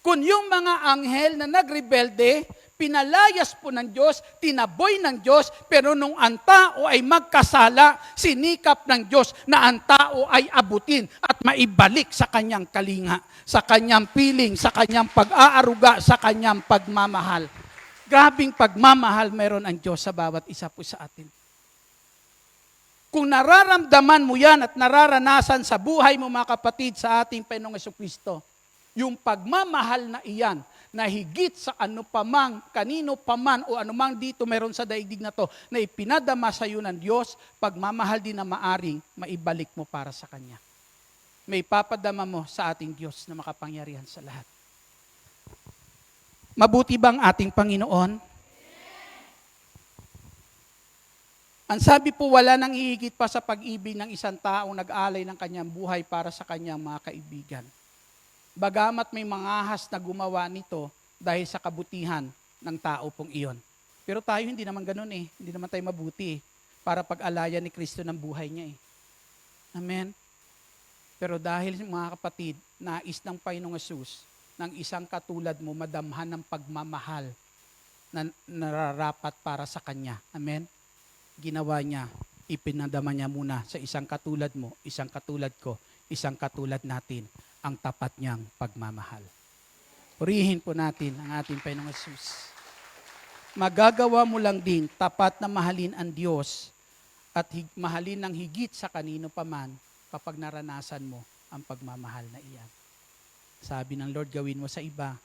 Kung yung mga anghel na nagrebelde, pinalayas po ng Diyos, tinaboy ng Diyos, pero nung ang tao ay magkasala, sinikap ng Diyos na ang tao ay abutin at maibalik sa kanyang kalinga, sa kanyang piling, sa kanyang pag-aaruga, sa kanyang pagmamahal. Grabing pagmamahal meron ang Diyos sa bawat isa po sa atin. Kung nararamdaman mo yan at nararanasan sa buhay mo mga kapatid sa ating Panginoong Jesucristo, yung pagmamahal na iyan, na higit sa ano pamang, kanino paman o anumang dito meron sa daigdig na to, na ipinadama sa iyo ng Diyos, pagmamahal din na maaring maibalik mo para sa Kanya. May papadama mo sa ating Diyos na makapangyarihan sa lahat. Mabuti bang ating Panginoon? Ang sabi po, wala nang hihigit pa sa pag-ibig ng isang taong nag-alay ng kanyang buhay para sa kanyang mga kaibigan. Bagamat may mga ahas na gumawa nito dahil sa kabutihan ng tao pong iyon. Pero tayo hindi naman ganun eh. Hindi naman tayo mabuti eh. Para pag-alayan ni Kristo ng buhay niya eh. Amen? Pero dahil mga kapatid, nais ng Panginoong Hesus ng isang katulad mo madamhan ng pagmamahal na nararapat para sa Kanya. Amen? Ginawa niya, ipinadama niya muna sa isang katulad mo, isang katulad ko, isang katulad natin, ang tapat niyang pagmamahal. Purihin po natin ang ating Panginoong Hesus. Magagawa mo lang din tapat na mahalin ang Diyos at mahalin ng higit sa kanino paman kapag naranasan mo ang pagmamahal na iyan. Sabi ng Lord, gawin mo sa iba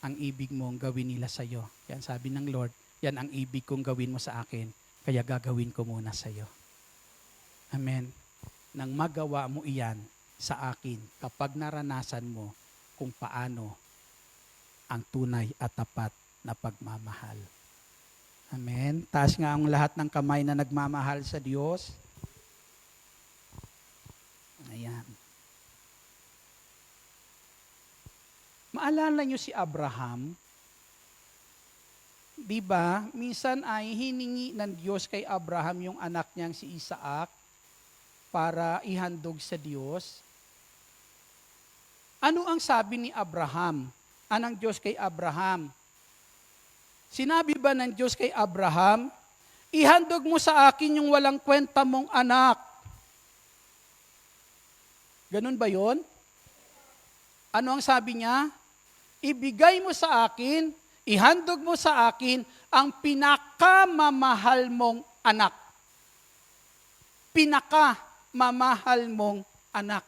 ang ibig mong gawin nila sa iyo. Yan sabi ng Lord, yan ang ibig kong gawin mo sa akin, kaya gagawin ko muna sa iyo. Amen. Nang magawa mo iyan sa akin kapag naranasan mo kung paano ang tunay at tapat na pagmamahal. Amen. Taas nga ang lahat ng kamay na nagmamahal sa Diyos. Ayan. Maalala niyo si Abraham? Diba, minsan ay hiningi ng Diyos kay Abraham yung anak niyang si Isaac para ihandog sa Diyos. Ano ang sabi ni Abraham? Anong Diyos kay Abraham? Sinabi ba ng Diyos kay Abraham, ihandog mo sa akin yung walang kwenta mong anak? Ganun ba yon? Ano ang sabi niya? Ibigay mo sa akin, ihandog mo sa akin ang pinakamamahal mong anak. Pinakamamahal mong anak.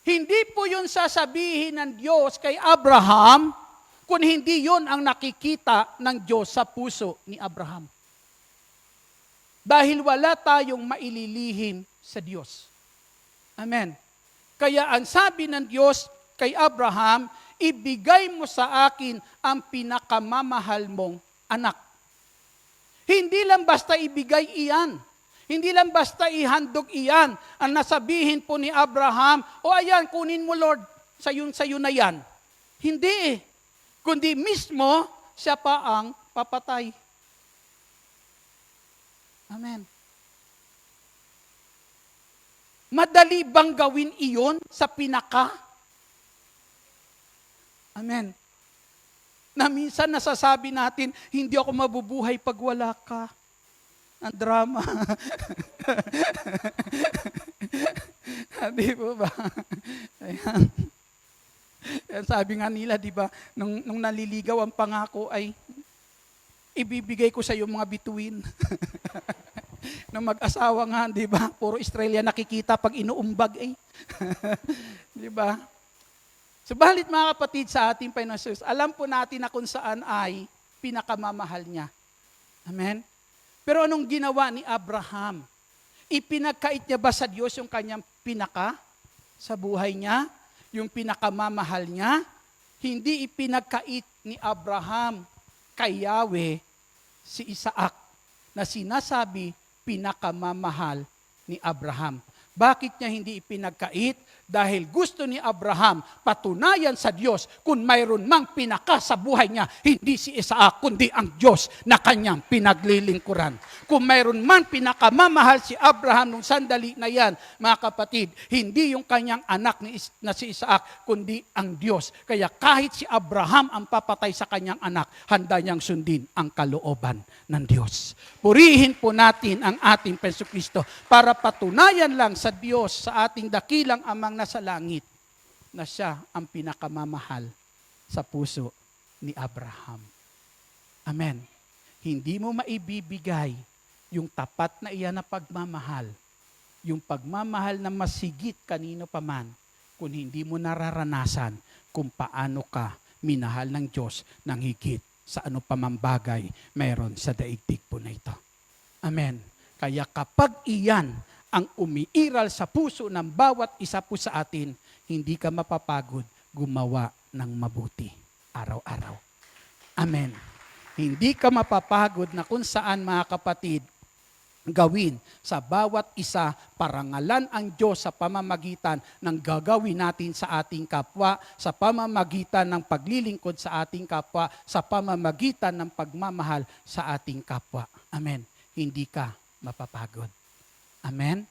Hindi po yun sasabihin ng Diyos kay Abraham, kung hindi yun ang nakikita ng Diyos sa puso ni Abraham. Dahil wala tayong maililihim sa Diyos. Amen. Kaya ang sabi ng Diyos kay Abraham, ibigay mo sa akin ang pinakamamahal mong anak. Hindi lang basta ibigay iyan. Hindi lang basta ihandog iyan. Ang nasabihin po ni Abraham, o ayan, kunin mo Lord, sayo na yan. Hindi eh. Kundi mismo, siya pa ang papatay. Amen. Madali bang gawin iyon sa pinaka? Amen. Na minsan nasasabi natin, hindi ako mabubuhay pag wala ka. Ang drama. Di po ba? Ayan. Sabi nga nila, di ba, nung naliligaw ang pangako ay ibibigay ko sa iyo mga bituin. Nung mag-asawa nga, di ba, puro Australia nakikita pag inuumbag eh. Di ba? Subalit mga kapatid, sa ating Panginoon Jesus, alam po natin na kung saan ay pinakamamahal niya. Amen? Pero anong ginawa ni Abraham? Ipinagkait niya ba sa Diyos yung kanyang pinaka sa buhay niya? Yung pinakamamahal niya? Hindi ipinagkait ni Abraham kay Yahweh si Isaac na sinasabi pinakamamahal ni Abraham. Bakit niya hindi ipinagkait? Dahil gusto ni Abraham patunayan sa Diyos kung mayroon mang pinaka sa buhay niya, hindi si Isaac, kundi ang Diyos na kanyang pinaglilingkuran. Kung mayroon man pinakamamahal si Abraham nung sandali na yan, mga kapatid, hindi yung kanyang anak na si Isaac, kundi ang Diyos. Kaya kahit si Abraham ang papatay sa kanyang anak, handa niyang sundin ang kalooban ng Diyos. Purihin po natin ang ating Panginoong Kristo para patunayan lang sa Diyos, sa ating dakilang amang nasa langit, na siya ang pinakamamahal sa puso ni Abraham. Amen. Hindi mo maibibigay yung tapat na iyan na pagmamahal, yung pagmamahal na masigit kanino paman, kung hindi mo nararanasan kung paano ka minahal ng Diyos ng higit sa ano pamang bagay mayroon sa daigdig po na ito. Amen. Kaya kapag iyan ang umiiral sa puso ng bawat isa po sa atin, hindi ka mapapagod gumawa ng mabuti araw-araw. Amen. Hindi ka mapapagod na kung saan, mga kapatid, gawin sa bawat isa, parangalan ang Diyos sa pamamagitan ng gagawin natin sa ating kapwa, sa pamamagitan ng paglilingkod sa ating kapwa, sa pamamagitan ng pagmamahal sa ating kapwa. Amen. Hindi ka mapapagod. Amen?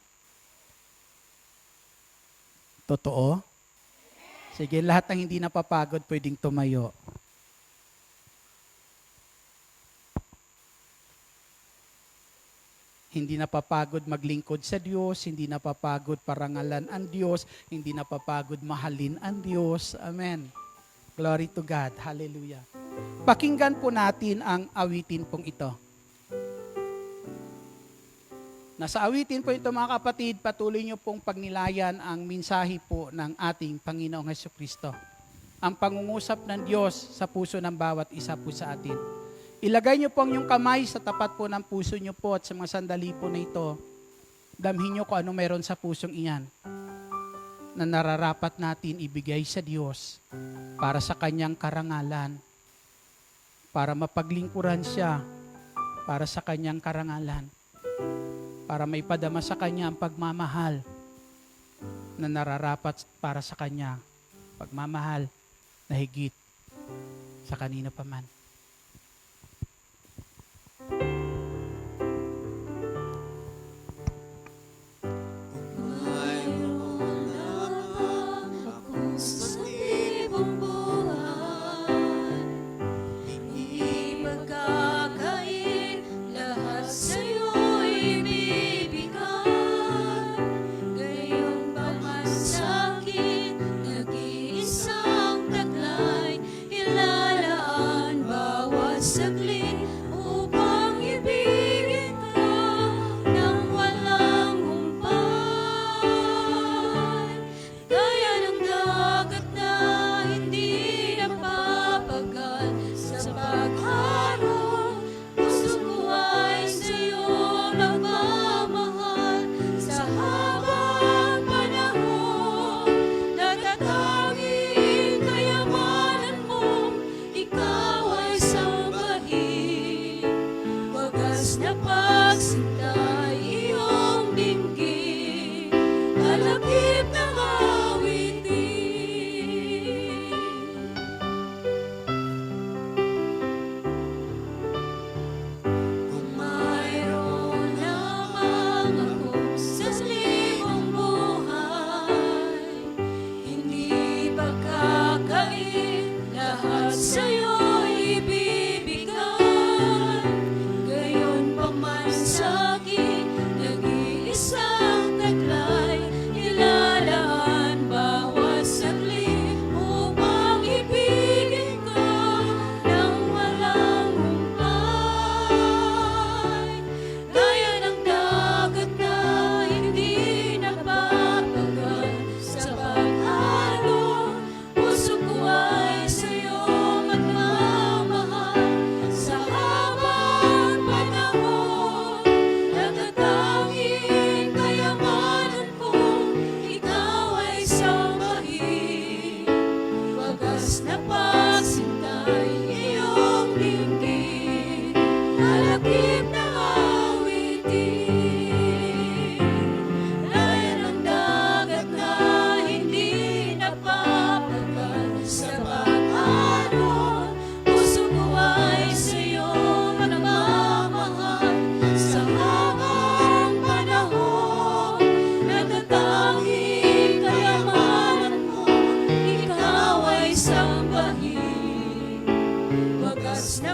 Totoo? Sige, lahat ng hindi napapagod pwedeng tumayo. Hindi napapagod maglingkod sa Diyos, hindi napapagod parangalan ang Diyos, hindi napapagod mahalin ang Diyos. Amen. Glory to God. Hallelujah. Pakinggan po natin ang awitin pong ito. Nasa awitin po ito, mga kapatid, patuloy niyo pong pagnilayan ang mensahe po ng ating Panginoong Hesukristo. Ang pangungusap ng Diyos sa puso ng bawat isa po sa atin. Ilagay niyo po ang inyong kamay sa tapat po ng puso niyo po at sa mga sandali po na ito. Damhin niyo kung ano meron sa pusong iyan na nararapat natin ibigay sa Diyos para sa Kanyang karangalan, para mapaglingkuran siya para sa Kanyang karangalan, para may padama sa Kanya ang pagmamahal na nararapat para sa Kanya, pagmamahal na higit sa kanino paman. Mayroon lamang akong Sa libong buhay, hindi magkakain, lahat sa'yo'y ibibigay. Gayong pagmasakit, nag-iisang taglay, ilalaan bawat saglit upang ibigin ka ng walang humpay. Gaya ng dagat na hindi napapagal sa pagharap, puso ko ay sa'yo nagmamahal. Sa habang panahon, natatanging kayamanan mo, ikaw ay sambahin.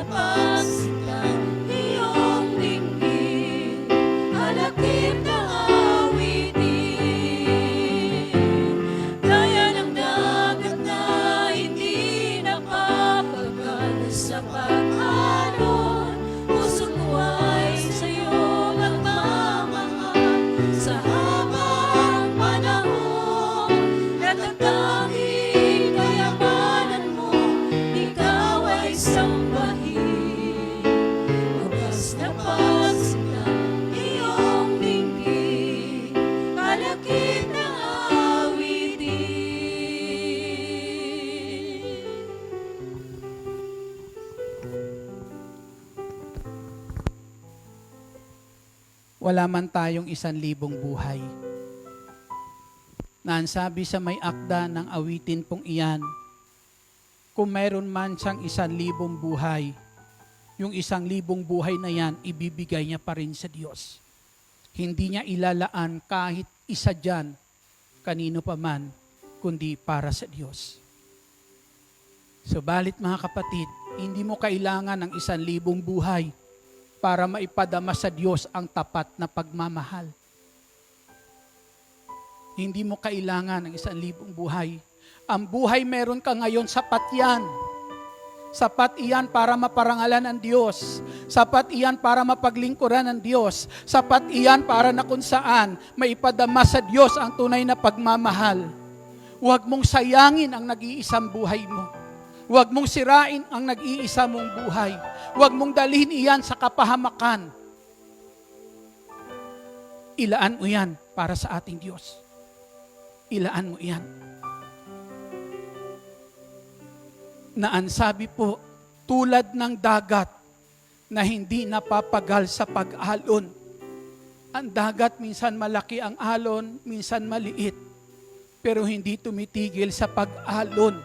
napagsitan iyong dinggin, alakip ng awitin. Gaya ng dagat na hindi napapagal sa pag-alon, puso ko ay sa'yo nagmamahal sa habang panahon. Natatanging kayamanan mo, ikaw ay sambahin. Wagas na pagsitan iyong dinggin, kalakip ng awitin. Wala man tayong 1,000 buhay. Na ang sabi sa may akda ng awitin pong iyan, kung mayroon man siyang 1,000 buhay, yung 1,000 buhay na yan, ibibigay niya pa rin sa Diyos. Hindi niya ilalaan kahit isa dyan, kanino pa man, kundi para sa Diyos. Subalit mga kapatid, hindi mo kailangan ng 1,000 buhay para maipadama sa Diyos ang tapat na pagmamahal. Hindi mo kailangan ng 1,000 buhay. Ang buhay meron ka ngayon, sapat yan. Sapat iyan para maparangalan ang Diyos. Sapat iyan para mapaglingkuran ng Diyos. Sapat iyan para na kung saan maipadama sa Diyos ang tunay na pagmamahal. Huwag mong sayangin ang nag-iisang buhay mo. Huwag mong sirain ang nag-iisa mong buhay. Huwag mong dalhin iyan sa kapahamakan. Ilaan mo yan para sa ating Diyos. Ilaan mo yan. Na ang sabi po, tulad ng dagat na hindi napapagal sa pag-alon. Ang dagat minsan malaki ang alon, minsan maliit. Pero hindi tumitigil sa pag-alon.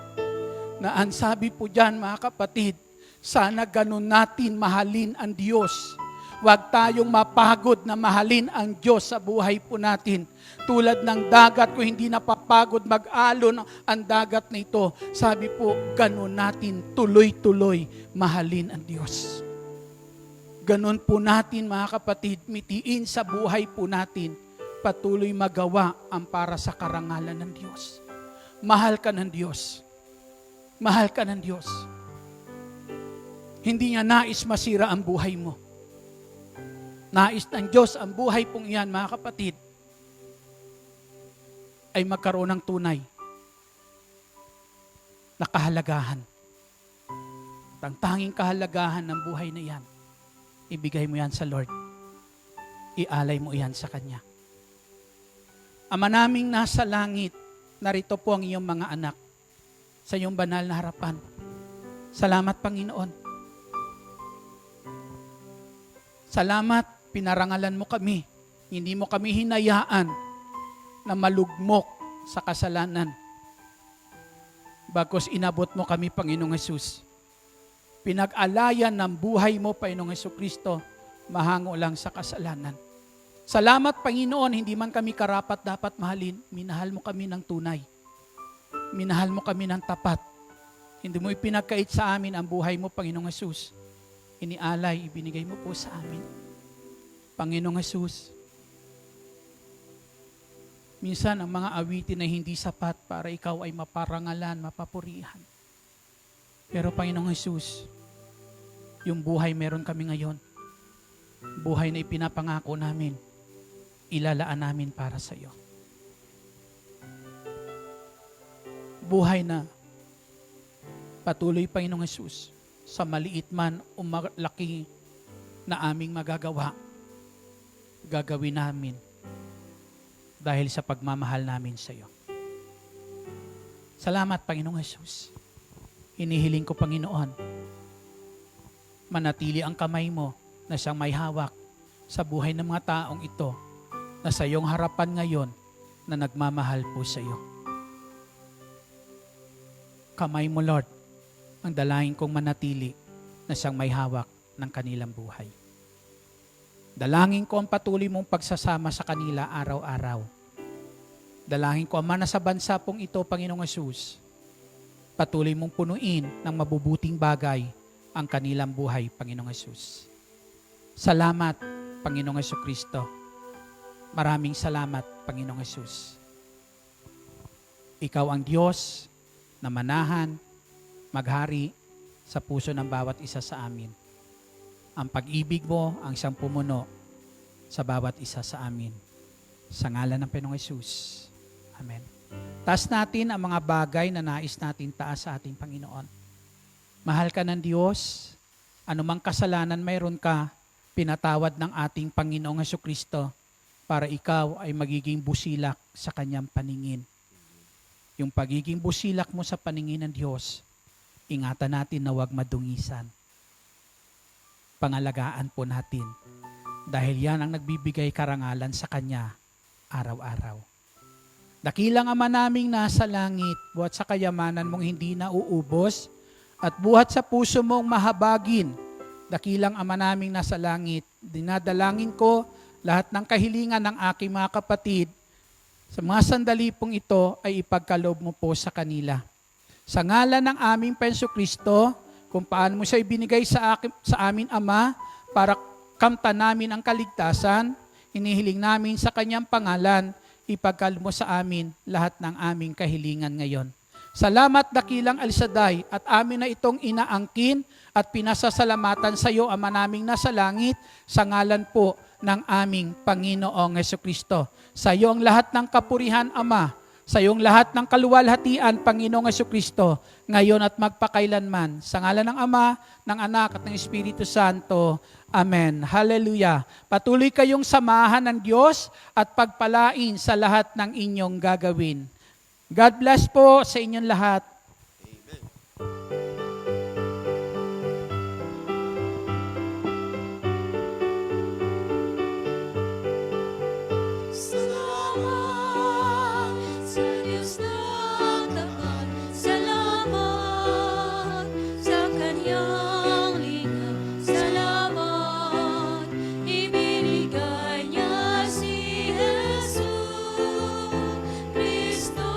Na ang sabi po dyan mga kapatid, sana ganun natin mahalin ang Diyos. Huwag tayong mapagod na mahalin ang Diyos sa buhay po natin. Tulad ng dagat, kung hindi napapagod mag-alon ang dagat na ito, sabi po, ganun natin tuloy-tuloy mahalin ang Diyos. Ganun po natin mga kapatid, mitiin sa buhay po natin, patuloy magawa ang para sa karangalan ng Diyos. Mahal ka ng Diyos. Mahal ka ng Diyos. Hindi niya nais masira ang buhay mo. Nais ng Diyos ang buhay pong iyan, mga kapatid, ay magkaroon ng tunay na kahalagahan. At ang tanging kahalagahan ng buhay na iyan, ibigay mo yan sa Lord. Ialay mo yan sa Kanya. Ama naming nasa langit, narito po ang iyong mga anak sa iyong banal na harapan. Salamat, Panginoon. Salamat, pinarangalan mo kami. Hindi mo kami hinayaan na malugmok sa kasalanan. Bagkus inabot mo kami, Panginoong Hesus. Pinag-alayan ng buhay mo, Panginoong Hesukristo, mahango lang sa kasalanan. Salamat, Panginoon, hindi man kami karapat dapat mahalin, minahal mo kami ng tunay. Minahal mo kami ng tapat. Hindi mo ipinagkait sa amin ang buhay mo, Panginoong Hesus. Inialay, ibinigay mo po sa amin. Panginoong Hesus, minsan ang mga awitin ay hindi sapat para ikaw ay maparangalan, mapapurihan. Pero Panginoong Hesus, yung buhay meron kami ngayon, buhay na ipinapangako namin, ilalaan namin para sa iyo. Buhay na patuloy, Panginoong Hesus, sa maliit man o malaki na aming magagawa, gagawin namin dahil sa pagmamahal namin sa iyo. Salamat, Panginoong Hesus. Hinihiling ko, Panginoon, manatili ang kamay mo na siyang may hawak sa buhay ng mga taong ito na sa iyong harapan ngayon na nagmamahal po sa iyo. Kamay mo, Lord, ang dalangin kong manatili na siyang may hawak ng kanilang buhay. Dalangin ko ang patuloy mong pagsasama sa kanila araw-araw. Dalangin ko, Ama, na sa bansa pong ito, Panginoong Hesus, patuloy mong punuin ng mabubuting bagay ang kanilang buhay, Panginoong Hesus. Salamat, Panginoong Hesukristo. Maraming salamat, Panginoong Hesus. Ikaw ang Diyos na manahan, maghari sa puso ng bawat isa sa amin. Ang pag-ibig mo ang siyang pumuno sa bawat isa sa amin. Sa ngalan ng Panginoong Hesus. Amen. Taas natin ang mga bagay na nais natin taas sa ating Panginoon. Mahal ka ng Diyos, anumang kasalanan mayroon ka, pinatawad ng ating Panginoong Hesukristo para ikaw ay magiging busilak sa kanyang paningin. Yung pagiging busilak mo sa paningin ng Diyos, ingatan natin na huwag madungisan. Pangalagaan po natin dahil yan ang nagbibigay karangalan sa Kanya araw-araw. Dakilang Ama naming nasa langit, buhat sa kayamanan mong hindi nauubos at buhat sa puso mong mahabagin. Dakilang Ama naming nasa langit, dinadalangin ko lahat ng kahilingan ng aking mga kapatid. Sa mga sandali pong ito ay ipagkaloob mo po sa kanila. Sa ngalan ng aming Jesucristo, kung paano mo siya ibinigay sa amin Ama para kamtan namin ang kaligtasan, hinihiling namin sa kanyang pangalan, ipagkaloob mo sa amin lahat ng aming kahilingan ngayon. Salamat dakilang Alsaday at amin na itong inaangkin at pinasasalamatan sa iyo, Ama naming nasa langit, sa ngalan po ng aming Panginoong Hesukristo. Sa iyo ang lahat ng kapurihan, Ama. Sa iyong lahat ng kaluwalhatian, Panginoong Hesukristo, ngayon at magpakailanman. Sa ngalan ng Ama, ng Anak at ng Espiritu Santo. Amen. Hallelujah. Patuloy kayong samahan ng Diyos at pagpalain sa lahat ng inyong gagawin. God bless po sa inyong lahat. Salamat sa Diyos ng tapat. Salamat sa Kanyang lingap. Salamat, ibinigay niya si Jesus Cristo.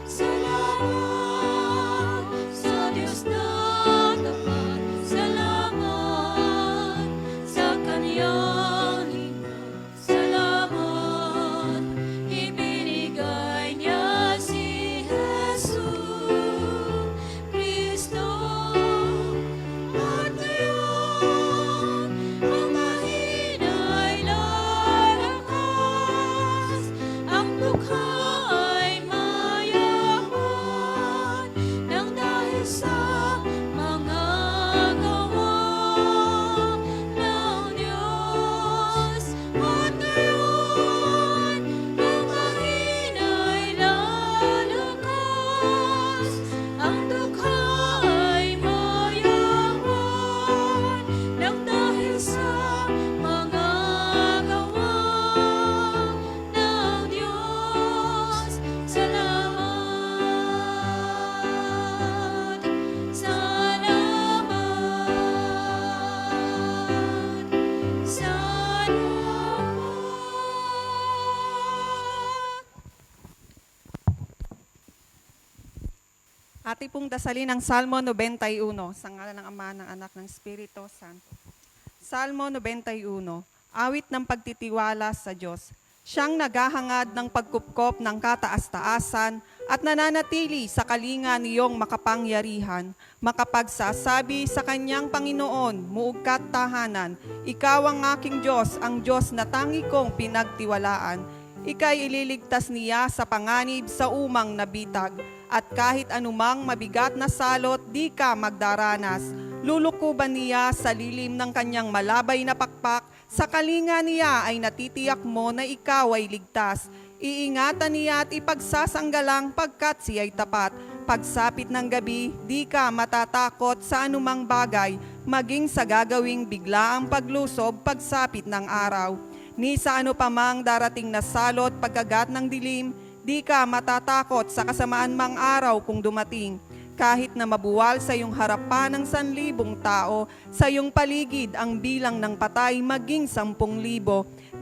Salamat sa Diyos ng tapat. Salamat sa Kanyang lingap. Salamat, ibinigay niya si Jesus Cristo. At ngayon, ang mahina'y lalakas, ang dukha ay mayaman, nang dahil sa mga gawa ng Diyos. At ngayon, ang mahina'y lalakas, ang dukha ay mayaman, nang dahil sa mga gawa ng Diyos. Salamat, salamat, salamat. Ati pong dasalin ang Salmo 91 sa ngalan ng Ama, ng Anak, ng Espiritu Santo. Salmo 91, awit ng pagtitiwala sa Diyos. Siyang naghahangad ng pagkupkop ng kataas-taasan at nananatili sa kalinga niyong makapangyarihan, makapagsasabi sa kanyang Panginoon, muugkat tahanan, ikaw ang aking Diyos, ang Diyos na tangi kong pinagtiwalaan. Ika'y ililigtas niya sa panganib sa umang nabitag, at kahit anumang mabigat na salot, di ka magdaranas. Lulukuban niya sa lilim ng kanyang malabay na pakpak, sa kalinga niya ay natitiyak mo na ikaw ay ligtas. Iingatan niya at ipagsasanggalang pagkat siya'y tapat. Pagsapit ng gabi, di ka matatakot sa anumang bagay, maging sa gagawing biglaang paglusob pagsapit ng araw. Ni sa ano pa mang darating na salot pagkagat ng dilim, di ka matatakot sa kasamaan mang araw kung dumating. Kahit na mabuwal sa iyong harapan ng 1,000 tao, sa iyong paligid ang bilang ng patay maging 10,000.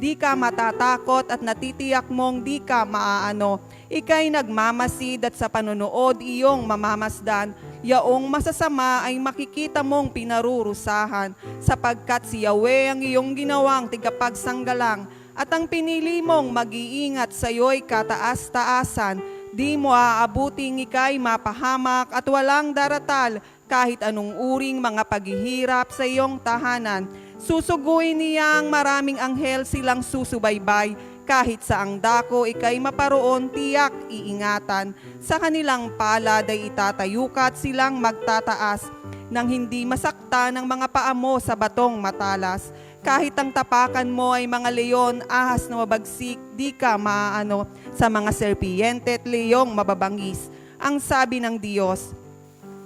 Di ka matatakot at natitiyak mong di ka maaano. Ika'y nagmamasid at sa panonood iyong mamamasdan. yaong masasama ay makikita mong pinarurusahan, sapagkat si Yahweh ang iyong ginawang tigapagsanggalang, at ang pinili mong mag-iingat sa iyo'y kataas-taasan. Di mo aabuting ika'y mapahamak at walang daratal kahit anong uring mga paghihirap sa iyong tahanan. Susuguin niyang maraming anghel silang susubaybay, kahit sa ang dako ika'y maparoon, tiyak iingatan. Sa kanilang palad ay itatayukat silang magtataas, nang hindi masakta ng mga paa mo sa batong matalas. Kahit ang tapakan mo ay mga leon, ahas na mabagsik, di ka maaano sa mga serpiente at leyong mababangis. Ang sabi ng Diyos,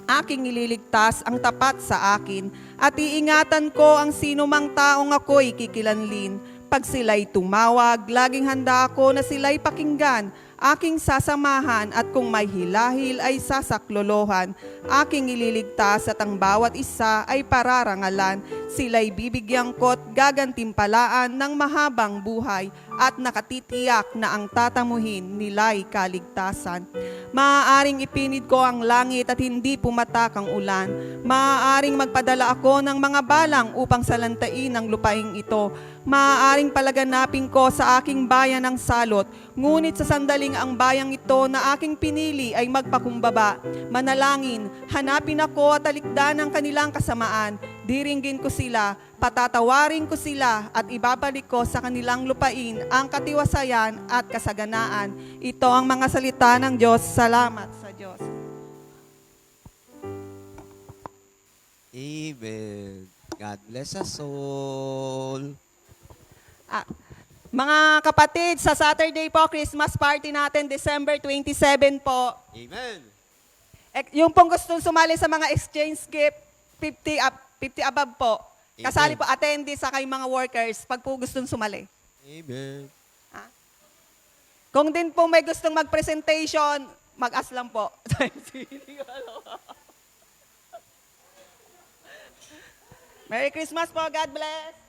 aking ililigtas ang tapat sa akin, at iingatan ko ang sinumang taong ako'y kikilanlin. Pag sila'y tumawag, laging handa ako na sila'y pakinggan. Aking sasamahan, at kung may hilahil ay sasaklolohan. Aking ililigtas at ang bawat isa ay pararangalan. Sila'y bibigyan ko't gagantimpalaan ng mahabang buhay, at nakatitiyak na ang tatamuhin nila'y kaligtasan. Maaaring ipinid ko ang langit at hindi pumatak ang ulan. Maaaring magpadala ako ng mga balang upang salantain ang lupaing ito. Maaaring palaganapin ko sa aking bayan ang salot, ngunit sa sandaling ang bayang ito na aking pinili ay magpakumbaba. Manalangin, hanapin ako at talikdan ang kanilang kasamaan. Diringgin ko sila, patatawarin ko sila, at ibabalik ko sa kanilang lupain ang katiwasayan at kasaganaan. Ito ang mga salita ng Diyos. Salamat sa Diyos. Amen. God bless us all. Mga kapatid, sa Saturday po, Christmas party natin, December 27 po. Amen. Yung pong gustong sumali sa mga exchange gift, 50 above po. Kasali po, attendees sa kayong mga workers, pag po gustong sumali. Amen. Kung din po may gustong mag-presentation, mag-ask lang po. Merry Christmas po. God bless.